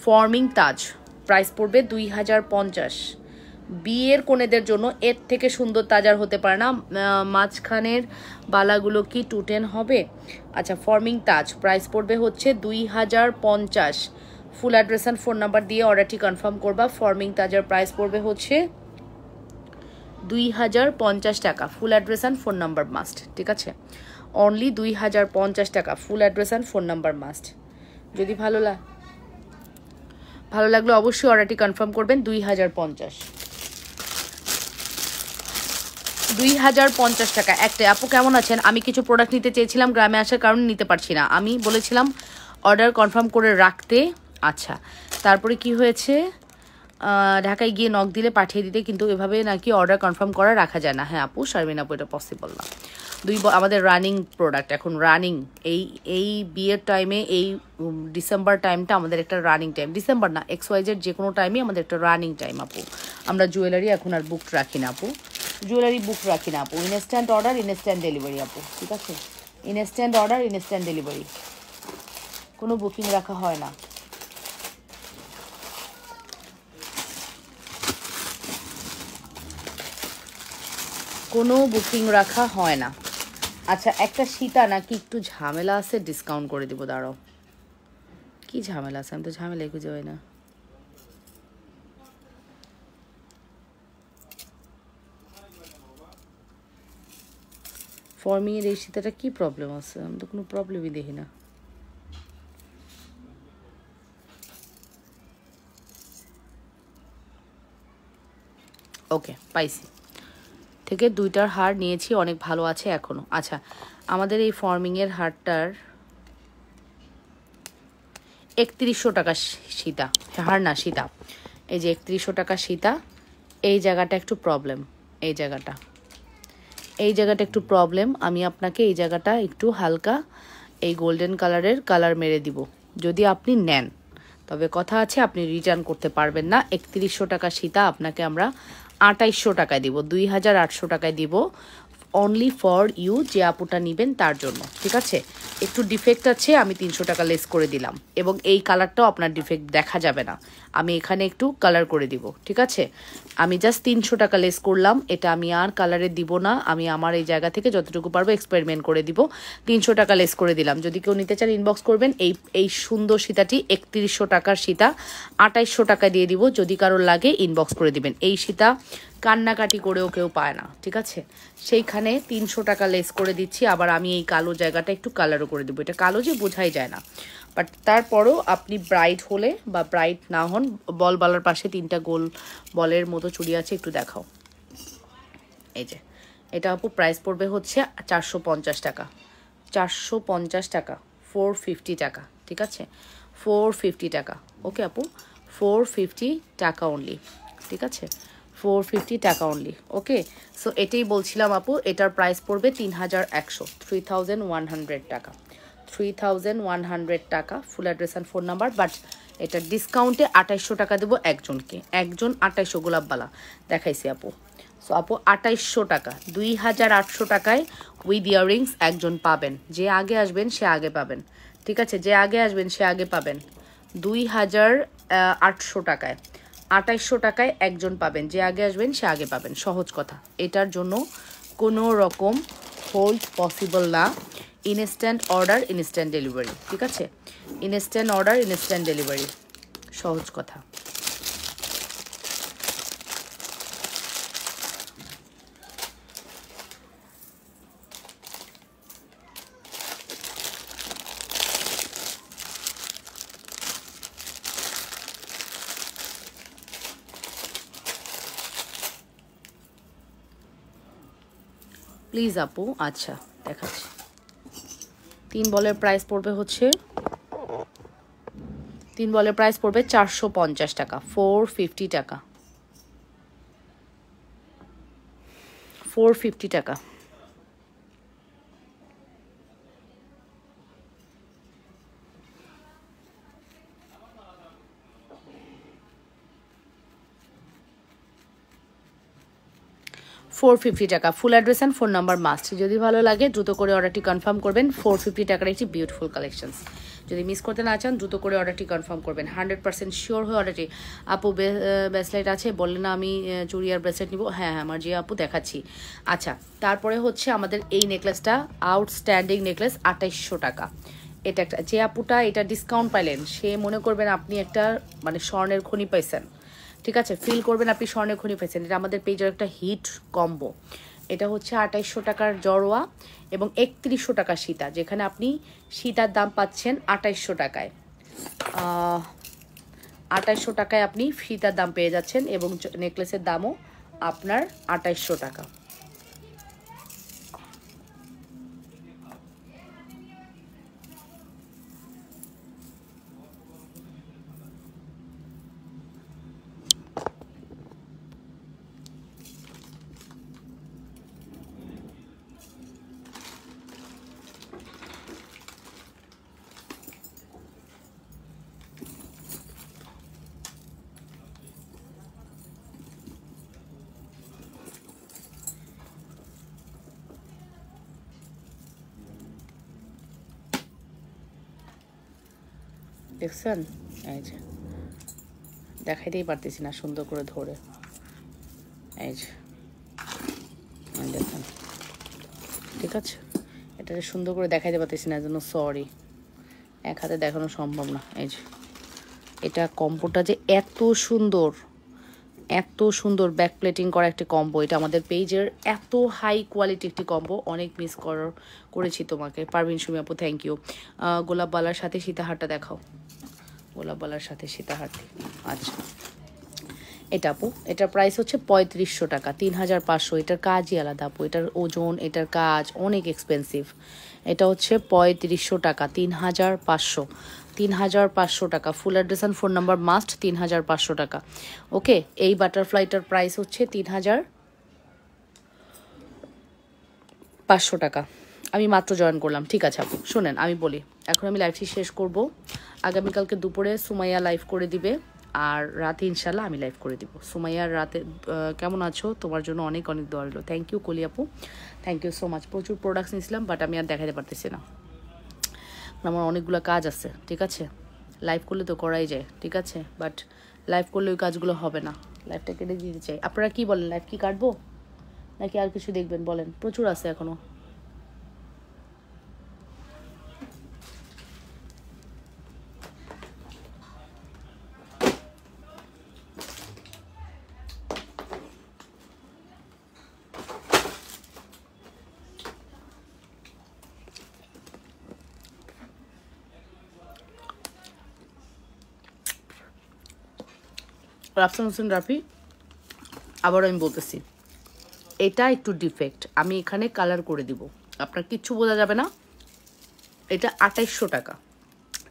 Forming Taj price পড়বে 2050। বিয়ের কনেদের জন্য এর থেকে সুন্দর তাজার হতে পারে না। মাঝখানের বালাগুলো কি 210 হবে? আচ্ছা ফর্মিং তাজ প্রাইস পড়বে হচ্ছে 2050। ফুল অ্যাড্রেস অ্যান্ড ফোন নাম্বার দিয়ে অর্ডারটি কনফার্ম করবা। ফর্মিং তাজার প্রাইস পড়বে হচ্ছে 2050 টাকা। Full address and phone number must, ঠিক আছে? অনলি 2050 টাকা। Full address and phone number must. যদি ভালো লাগলো অবশ্যই অর্ডারটি কনফার্ম করবেন। 2050 টাকা একটা। আপু কেমন আছেন? আমি কিছু প্রোডাক্ট নিতে চেয়েছিলাম, গ্রামে আসার কারণে নিতে পারছি না। আমি বলেছিলাম অর্ডার কনফার্ম করে রাখতে। আচ্ছা তারপরে কি হয়েছে? ঢাকায় গিয়ে নক দিলে পাঠিয়ে দিতে, কিন্তু এভাবে নাকি অর্ডার কনফার্ম করা রাখা যায় না। হ্যাঁ আপু, শারমিন আপু, এটা পসিবল না। আমাদের রানিং প্রোডাক্ট এখন রানিং, এই বিয়ের টাইমে, এই ডিসেম্বর টাইমটা আমাদের একটা রানিং টাইম। ডিসেম্বর না, XYZ যে কোনো টাইমে আমাদের একটা রানিং টাইম আপু। আমরা জুয়েলারি এখন আর বুক রাখি না আপু, জুয়েলারি বুক রাখি না আপু। ইনস্ট্যান্ট অর্ডার, ইনস্ট্যান্ট ডেলিভারি আপু, ঠিক আছে? ইনস্ট্যান্ট অর্ডার, ইনস্ট্যান্ট ডেলিভারি, কোনো বুকিং রাখা হয় না। কোনো বুকিং রাখা হয় না। আচ্ছা একটা সীতা নাকি একটু ঝামেলা আছে, ডিসকাউন্ট করে দিব, দাঁড়াও। কি ঝামেলা আছে? আমি তো ঝামেলাই খুঁজে পাই না। ফর্মিংয়ের এই সীতাটা কি প্রবলেম আছে? আমি তো কোনো প্রবলেমই দেখি না। ওকে পাইছি, থেকে 2টার হার নিয়েছি, অনেক ভালো আছে এখনো। আচ্ছা আমাদের এই ফর্মিংয়ের হারটার 3100 টাকা সীতা, হার না সীতা। এই যে 3100 টাকা সীতা। এই জায়গাটা একটু প্রবলেম, এই জায়গাটা একটু প্রবলেম। আমি আপনাকে এই জায়গাটা একটু হালকা এই গোল্ডেন কালারের কালার মেরে দিব যদি আপনি নেন। তবে কথা আছে আপনি রিটার্ন করতে পারবেন না। 3100 টাকা সীতা আপনাকে আমরা 2800 টাকায় দিব, 2800 টাকায় দিব অনলি ফর ইউ, যে আপুটা নেবেন তার জন্য। ঠিক আছে, একটু ডিফেক্ট আছে, আমি 300 টাকা লেস করে দিলাম। এবং এই কালারটাও আপনার ডিফেক্ট দেখা যাবে না, আমি এখানে একটু কালার করে দিব। ঠিক আছে, আমি জাস্ট 300 টাকা লেস করলাম, এটা আমি আর কালারে দিব না, আমি আমার এই জায়গা থেকে যতটুকু পারবো এক্সপেরিমেন্ট করে দিব। 300 টাকা লেস করে দিলাম। যদি কেউ নিতে চান ইনবক্স করবেন। এই সুন্দর সীতাটি 3100 টাকার সীতা 2800 টাকা দিয়ে দিব, যদি কারোর লাগে ইনবক্স করে দিবেন। এই সীতা কান্নাকাটি করেও কেউ পায় না। ঠিক আছে, সেইখানে 300 টাকা লেস করে দিচ্ছি। আবার আমি এই কালো জায়গাটা একটু কালারও করে দেবো, এটা কালো যে বোঝাই যায় না, বাট তারপরও আপনি ব্রাইট হলে বা ব্রাইট না হন, বল বালার পাশে 3টা গোল বলের মতো চুড়ি আছে, একটু দেখাও। এই যে এটা আপু প্রাইস পড়বে হচ্ছে 450 টাকা, 450 টাকা, 450 টাকা। ঠিক আছে, 450 টাকা। ওকে আপু, 450 টাকা অনলি। ঠিক আছে, 450 টাকা অনলি। ওকে, সো এটাই বলছিলাম আপু, এটার প্রাইস পড়বে 3100, 3100 টাকা, 3100 টাকা। Full address and phone number. But এটা ডিসকাউন্টে 2800 টাকা দেবো একজনকে, একজন 2800 গোলাপবালা দেখাইছি আপু। সো আপু 2800 টাকা, 2800 টাকায় উইথ ইয়াররিংস একজন পাবেন। যে আগে আসবেন সে আগে পাবেন। ঠিক আছে, যে আগে আসবেন সে আগে পাবেন। 2800 টাকায়, 2800 টাকায় একজন পাবেন, যে আগে আসবেন সে আগে পাবেন। সহজ কথা, এটার জন্য কোনো রকম হোল্ড পসিবল না। Instant order, instant delivery. ঠিক আছে, ইনস্ট্যান্ট অর্ডার, ইনস্ট্যান্ট ডেলিভারি, সহজ কথা। প্লিজ আপু, আচ্ছা দেখাচ্ছি। 3 বলের প্রাইস পড়বে হচ্ছে, 3 বলের প্রাইস পড়বে 450 টাকা, 450 টাকা, 450 টাকা। $450 টাকা। Full address and phone number must. যদি ভালো লাগে দ্রুত করে অর্ডারটি কনফার্ম করবেন। 450 টাকার একটি বিউটিফুল কালেকশনস। যদি মিস করতে না চান দ্রুত করে অর্ডারটি কনফার্ম করবেন। 100% শিওর হয়ে অর্ডারটি। আপু ব্রেসলেট আছে বললে না, আমি চুড়ি আর ব্রেসলেট নিব। হ্যাঁ হ্যাঁ, আমার যে আপু দেখাচ্ছি। আচ্ছা, তারপরে হচ্ছে আমাদের এই নেকলেসটা আউটস্ট্যান্ডিং নেকলেস, 2800 টাকা। এটা একটা, যে আপুটা এটা ডিসকাউন্ট পাইলেন সে মনে করবেন আপনি একটা মানে স্বর্ণের খনি পাইছেন। ঠিক আছে, ফিল করবেন আপনি স্বর্ণের খনি পাইছেন। এটা আমাদের পেজের একটা হিট কম্বো। এটা হচ্ছে 2800 টাকার জড়োয়া এবং 3100 টাকা সীতা, যেখানে আপনি সীতার দাম পাচ্ছেন 2800 টাকায়। 2800 টাকায় আপনি সীতার দাম পেয়ে যাচ্ছেন এবং নেকলেসের দামও আপনার 2800 টাকা। দেখছেন, এই যে দেখাইতেই পারতেছি না সুন্দর করে ধরে, এই যে দেখেন। ঠিক আছে, এটা সুন্দর করে দেখাইতে পারতেছি না, জন্য সরি, এক হাতে দেখানো সম্ভব না। এই যে এটা কম্বোটা যে এত সুন্দর, এত সুন্দর ব্যাক প্লেটিং করা একটি কম্বো। এটা আমাদের পেজের এত হাই কোয়ালিটি একটি কম্বো, অনেক মিস করেছি তোমাকে। পারভিন সুমি আপু থ্যাংক ইউ। গোলাপবালার সাথে সীতাহারটা দেখাও, গোলাপবালার সাথে সীতাহারটি। আচ্ছা, এটা আপু, এটার প্রাইস হচ্ছে 3500 টাকা, 3500। এটার কাজই আলাদা আপু, এটার ওজন, এটার কাজ অনেক এক্সপেন্সিভ। এটা হচ্ছে 3500 টাকা, 3500, 3500 টাকা। Full address and phone number must, 3500 টাকা। ওকে, এই বাটারফ্লাইটার প্রাইস হচ্ছে 3500 টাকা। আমি মাত্র জয়েন করলাম। ঠিক আছে আপু, শোনেন আমি বলি, এখন আমি লাইভটি শেষ করব। আগামীকালকে দুপুরে সুমাইয়া লাইভ করে দিবে, আর রাতে ইনশাল্লাহ আমি লাইভ করে দিব। সুমাইয়ার রাতে কেমন আছো? তোমার জন্য অনেক অনেক দোয়া রইল। থ্যাংক ইউ কলি আপু, থ্যাংক ইউ সো মাচ। প্রচুর প্রোডাক্টস নিয়েছিলাম, বাট আমি আর দেখাতে পারতেছি না, আমার অনেকগুলো কাজ আছে। ঠিক আছে, লাইভ করলে তো করাই যায়, ঠিক আছে, বাট লাইভ করলে ওই কাজগুলো হবে না, লাইভটা কেটে দিতে চাই। আপনারা কি বলেন, লাইভ কি কাটবো নাকি আর কিছু দেখবেন বলেন? প্রচুর আছে এখনো। রাফসান হোসেন রাফি, আবারও আমি বলতেছি, এটা একটু ডিফেক্ট, আমি এখানে কালার করে দিব, আপনার কিচ্ছু বোঝা যাবে না। এটা 2800 টাকা,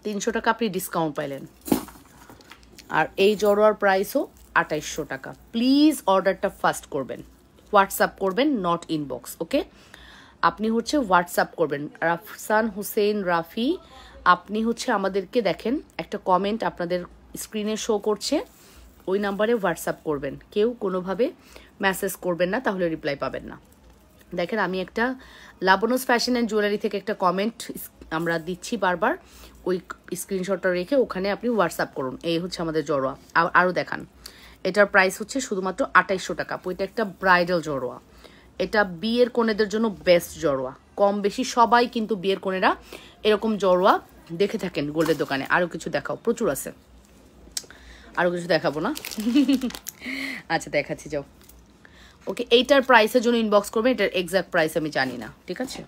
300 টাকা আপনি ডিসকাউন্ট পাইলেন, আর এই জড়োয়ার প্রাইসও 2800 টাকা। প্লিজ অর্ডারটা ফার্স্ট করবেন, হোয়াটসঅ্যাপ করবেন, নট ইনবক্স। ওকে, আপনি হচ্ছে হোয়াটসঅ্যাপ করবেন। রাফসান হোসেন রাফি, আপনি হচ্ছে আমাদেরকে দেখেন একটা কমেন্ট আপনাদের স্ক্রিনে শো করছে, ওই নাম্বারে হোয়াটসঅ্যাপ করবেন। কেউ কোনোভাবে মেসেজ করবেন না, তাহলে রিপ্লাই পাবেন না। দেখেন আমি একটা লাবণস ফ্যাশন অ্যান্ড জুয়েলারি থেকে একটা কমেন্ট আমরা দিচ্ছি বারবার, ওই স্ক্রিনশটটা রেখে ওখানে আপনি হোয়াটসঅ্যাপ করুন। এই হচ্ছে আমাদের জড়োয়া। আরও দেখান, এটার প্রাইস হচ্ছে শুধুমাত্র 2800 টাকা। এটা একটা ব্রাইডাল জড়োয়া, এটা বিয়ের কনেদের জন্য বেস্ট জড়োয়া। কম বেশি সবাই কিন্তু বিয়ের কনেরা এরকম জড়োয়া দেখে থাকেন গোল্ডের দোকানে। আরও কিছু দেখাও, প্রচুর আছে, আরও কিছু দেখাবো না? আচ্ছা দেখাচ্ছি, যাও। ওকে, এইটার প্রাইসের জন্য ইনবক্স করবে, এটার এক্সাক্ট প্রাইস আমি জানি না, ঠিক আছে।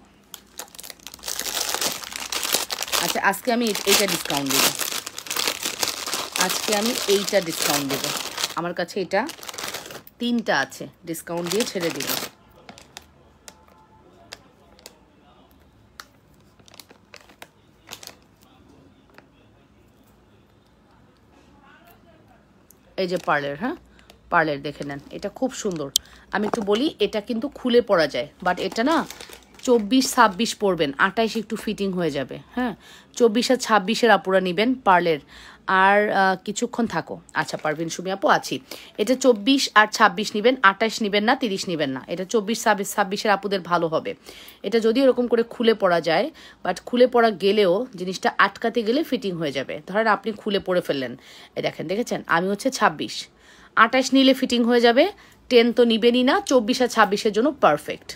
আচ্ছা আজকে আমি এইটা ডিসকাউন্ট দেবো, আজকে আমি এইটা ডিসকাউন্ট দেবো। আমার কাছে এটা 3টা আছে, ডিসকাউন্ট দিয়ে ছেড়ে দিব। এই যে পার্লের, হ্যাঁ পার্লের দেখে নেন, এটা খুব সুন্দর। আমি একটু বলি, এটা কিন্তু খুলে পরা যায়, বাট এটা না 24-26 পরবেন, 28 একটু ফিটিং হয়ে যাবে। হ্যাঁ, 24 আর 26-এর আপুরা নেবেন পার্লের। আর কিছুক্ষণ থাকো। আচ্ছা পারভিন সুমি আপু আছি। এটা 24 আর 26 নেবেন, 28 নেবেন না, 30 নেবেন না। এটা 24-26-এর আপুদের ভালো হবে। এটা যদি এরকম করে খুলে পরা যায়, বাট খুলে পরা গেলেও জিনিসটা আটকাতে গেলে ফিটিং হয়ে যাবে। ধরেন আপনি খুলে পরে ফেললেন, এই দেখেন, দেখেছেন, আমি হচ্ছে 26, 28 নিলে ফিটিং হয়ে যাবে। 10 তো নিবেনই না, 24 আর 26-এর জন্য পারফেক্ট।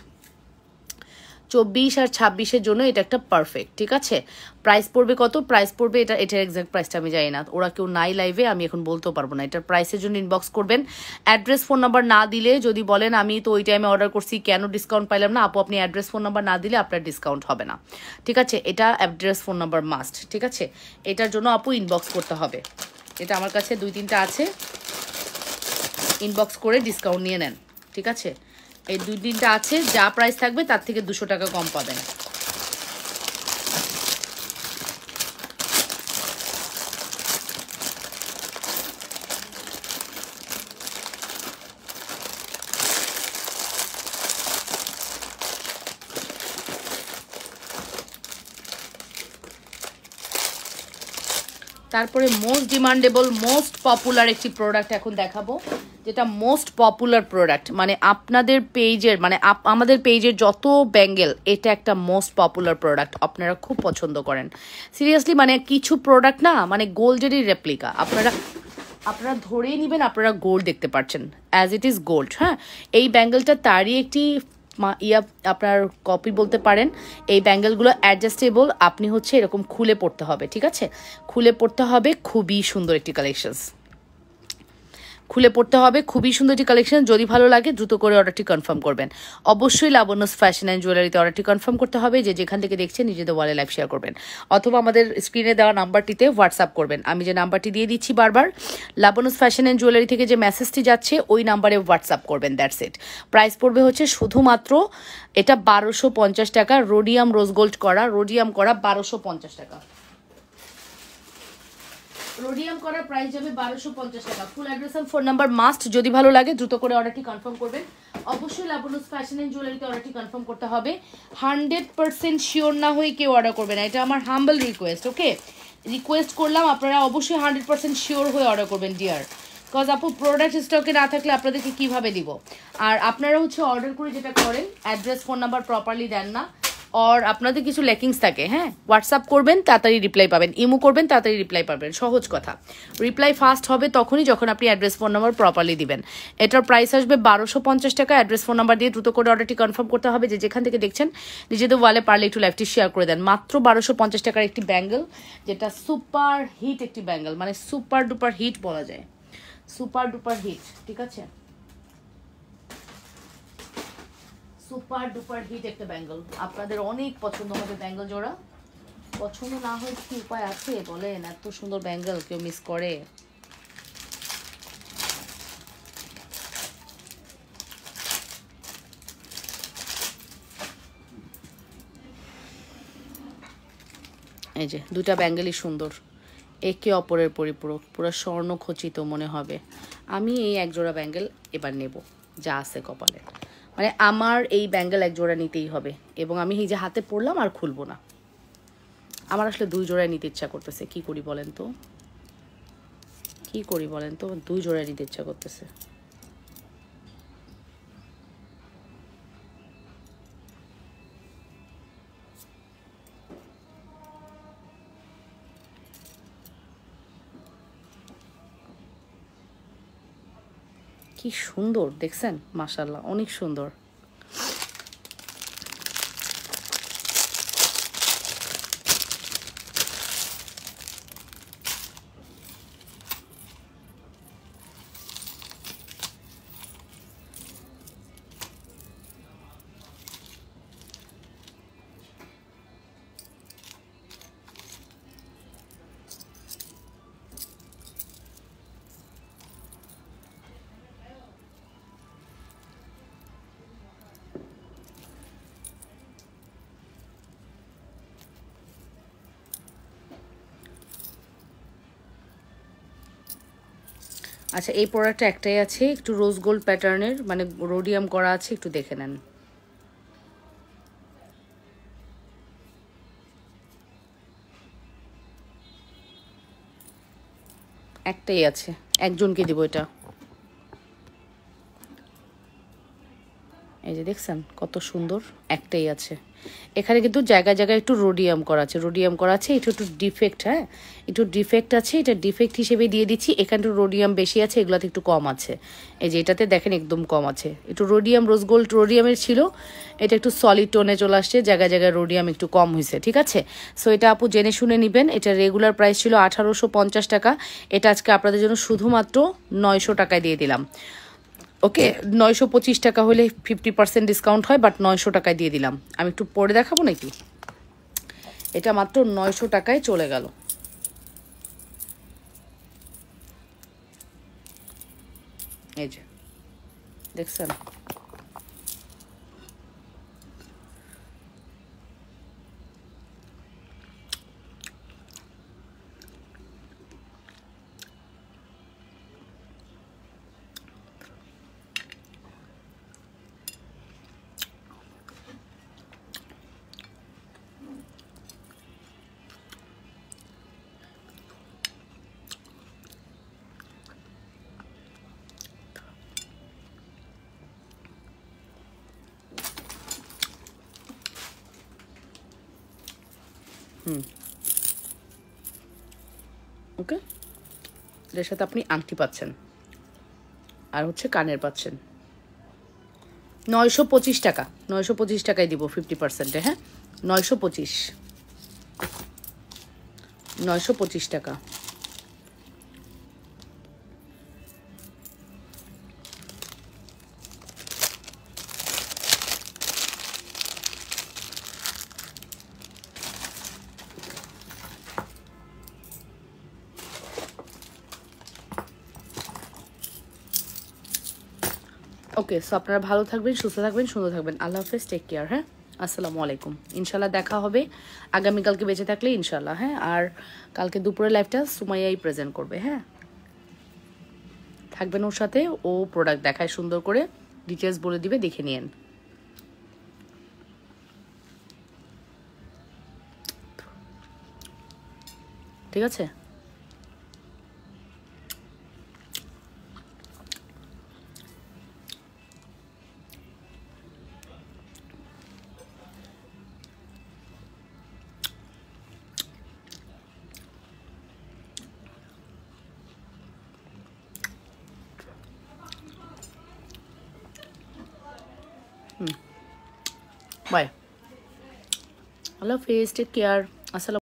24 আর 26-এর জন্য এটা একটা পারফেক্ট, ঠিক আছে। প্রাইস পড়বে কত? প্রাইস পড়বে, এটার এক্সাক্ট প্রাইসটা আমি জানি না, ওরা কেউ নাই লাইভে, আমি এখন বলতেও পারবো না। এটার প্রাইসের জন্য ইনবক্স করবেন। অ্যাড্রেস ফোন নাম্বার না দিলে, যদি বলেন আমি তো ওই টাইমে অর্ডার করছি কেন ডিসকাউন্ট পাইলাম না, আপু আপনি অ্যাড্রেস ফোন নাম্বার না দিলে আপনার ডিসকাউন্ট হবে না, ঠিক আছে। এটা অ্যাড্রেস ফোন নাম্বার মাস্ট, ঠিক আছে। এটার জন্য আপু ইনবক্স করতে হবে। এটা আমার কাছে 2-3টা আছে, ইনবক্স করে ডিসকাউন্ট নিয়ে নেন, ঠিক আছে। এই 2-3টা আছে, যা প্রাইস থাকবে তার থেকে 200 টাকা কম পাবেন। তারপরে মোস্ট ডিমান্ডেবল, মোস্ট পপুলার একটি প্রোডাক্ট এখন দেখাবো, যেটা মোস্ট পপুলার প্রোডাক্ট, মানে আপনাদের পেজের, মানে আমাদের পেজের যত ব্যাঙ্গেল, এটা একটা মোস্ট পপুলার প্রোডাক্ট, আপনারা খুব পছন্দ করেন সিরিয়াসলি। মানে কিছু প্রোডাক্ট না, মানে গোল্ডেরই রেপ্লিকা, আপনারা ধরেই নেবেন আপনারা গোল্ড দেখতে পাচ্ছেন, অ্যাজ ইট ইজ গোল্ড। হ্যাঁ, এই ব্যাঙ্গেলটা তারই একটি আপনার কপি বলতে পারেন। এই ব্যাঙ্গেলগুলো অ্যাডজাস্টেবল, আপনি হচ্ছে এরকম খুলে পড়তে হবে, ঠিক আছে, খুলে পড়তে হবে। খুবই সুন্দর একটি কালেকশনস, খুলে পড়তে হবে, খুবই সুন্দর একটি কালেকশন। যদি ভালো লাগে দ্রুত করে অর্ডারটি কনফার্ম করবেন। অবশ্যই লাবণ্যস ফ্যাশন অ্যান্ড জুয়েলারিতে অর্ডারটি কনফার্ম করতে হবে। যে যেখান থেকে দেখছেন নিজেদের ওয়ালে লাইভ শেয়ার করবেন, অথবা আমাদের স্ক্রিনে দেওয়া নাম্বারটিতে হোয়াটসঅ্যাপ করবেন। আমি যে নাম্বারটি দিয়ে দিচ্ছি বারবার, লাবণ্যস ফ্যাশন অ্যান্ড জুয়েলারি থেকে যে মেসেজটি যাচ্ছে ওই নাম্বারে হোয়াটসঅ্যাপ করবেন, দ্যাটস ইট। প্রাইস পড়বে হচ্ছে শুধুমাত্র এটা 1250 টাকা, রোডিয়াম রোজ গোল্ড করা, রোডিয়াম করা 1250 টাকা। রোডিয়াম করার প্রাইস যাবে 1250 টাকা। Full address and phone number must. যদি ভালো লাগে দ্রুত করে অর্ডারটি কনফার্ম করবেন। অবশ্যই লাবণ্যস ফ্যাশন এন্ড জুয়েলারিতে অর্ডারটি কনফার্ম করতে হবে। 100% শিওর না হয়ে কেউ অর্ডার করবে না, এটা আমার হাম্বল রিকোয়েস্ট। ওকে, রিকোয়েস্ট করলাম, আপনারা অবশ্যই 100% শিওর হয়ে অর্ডার করবেন ডিয়ার। বিকজ আপু প্রোডাক্ট স্টকে না থাকলে আপনাদেরকে কিভাবে দিব। আর আপনারা হচ্ছে অর্ডার করে যেটা করেন, অ্যাড্রেস ফোন নাম্বার প্রপারলি দেন না, আর আপনাদের কিছু ল্যাকিংস থাকে। হ্যাঁ, হোয়াটসঅ্যাপ করবেন তাড়াতাড়ি রিপ্লাই পাবেন, ইমো করবেন তাড়াতাড়ি রিপ্লাই পাবেন, সহজ কথা। রিপ্লাই ফাস্ট হবে তখনই যখন আপনি অ্যাড্রেস ফোন নাম্বার প্রপারলি দিবেন। এটার প্রাইস আসবে 1250 টাকা। অ্যাড্রেস ফোন নাম্বার দিয়ে দ্রুত করে অর্ডারটি কনফার্ম করতে হবে। যে যেখান থেকে দেখছেন নিজেদের ওয়ালে পারলে একটু লাইভটি শেয়ার করে দেন। মাত্র 1250 টাকার একটি ব্যাঙ্গেল, যেটা সুপার হিট একটি ব্যাঙ্গেল, মানে সুপার ডুপার হিট বলা যায়, সুপার ডুপার হিট। ঠিক আছে, সুপার ডুপার হিট একটা ব্যাঙ্গল। আপনাদের অনেক পছন্দ হবে ব্যাঙ্গল জোড়া। পছন্দ না হয় কি উপায় আছে বলেন? এত সুন্দর ব্যাঙ্গল কেউ মিস করে? এই যে দুটা ব্যাঙ্গেলই সুন্দর, একে অপরের পরিপূরক, পুরো স্বর্ণ খচিত মনে হবে। আমি এই এক জোড়া ব্যাঙ্গেল এবার নেব, যা আছে কপালে। মানে আমার এই ব্যাঙ্গেল এক জোড়া নিতেই হবে, এবং আমি এই যে হাতে পরলাম আর খুলবো না। আমার আসলে দুই জোড়ায় নিতে ইচ্ছা করতেছে, কি করি বলেন তো, কি করি বলেন তো, দুই জোড়ায় নিতে ইচ্ছা করতেছে। কি সুন্দর দেখছেন, মাশাআল্লাহ অনেক সুন্দর। আচ্ছা, এই প্রোডাক্টটা একটাই আছে, একটু রোজ গোল্ড প্যাটার্নের, মানে রোডিয়াম করা আছে, একটু দেখে নেন। একটাই আছে, একজনকে দিব এটা। এই যে দেখছেন কত সুন্দর, একটাই আছে। এখানে কিন্তু জায়গায় জায়গায় একটু রোডিয়াম করা আছে, রোডিয়াম করা আছে, এটা একটু ডিফেক্ট। হ্যাঁ, একটু ডিফেক্ট আছে, এটা ডিফেক্ট হিসেবে দিয়ে দিচ্ছি। এখানে একটু রোডিয়াম বেশি আছে, এগুলোতে একটু কম আছে। এই যে এটাতে দেখেন একদম কম আছে, একটু রোডিয়াম, রোজ গোল্ড রোডিয়ামের ছিল, এটা একটু সলিড টোনে চলে আসছে, জায়গায় জায়গায় রোডিয়াম একটু কম হয়েছে। ঠিক আছে, সো এটা আপু জেনে শুনে নেবেন। এটা রেগুলার প্রাইস ছিল 1850 টাকা, এটা আজকে আপনাদের জন্য শুধুমাত্র 900 টাকায় দিয়ে দিলাম। ওকে, 925 টাকা হলে 50% ডিসকাউন্ট হয়, বাট 900 টাকায় দিয়ে দিলাম। আমি একটু পরে দেখাবো নাকি, এটা মাত্র 900 টাকায় চলে গেল। এই যে দেখছেন, ওকে, এর সাথে আপনি আংটি পাচ্ছেন, আর হচ্ছে কানের পাচ্ছেন। 925 টাকা, 925 টাকায় দিব 50%-এ। হ্যাঁ, 925, 925 টাকা। ওকে, সো আপনারা ভালো থাকবেন, সুস্থ থাকবেন, সুন্দর থাকবেন। আল্লাহ হাফেজ, টেক কেয়ার। হ্যাঁ। আসসালামু আলাইকুম। ইনশাল্লাহ দেখা হবে আগামীকালকে বেঁচে থাকলে ইনশাল্লাহ। হ্যাঁ, আর কালকে দুপুরে লাইভটা সুমাইয়াই প্রেজেন্ট করবে। হ্যাঁ, থাকবেন ওর সাথে, ও প্রোডাক্ট দেখায় সুন্দর করে, ডিটেলস বলে দিবে, দেখে নিয়েন। ঠিক আছে, বাই, আল্লাহ হাফেজ, টেক কেয়ার, আসসালাম।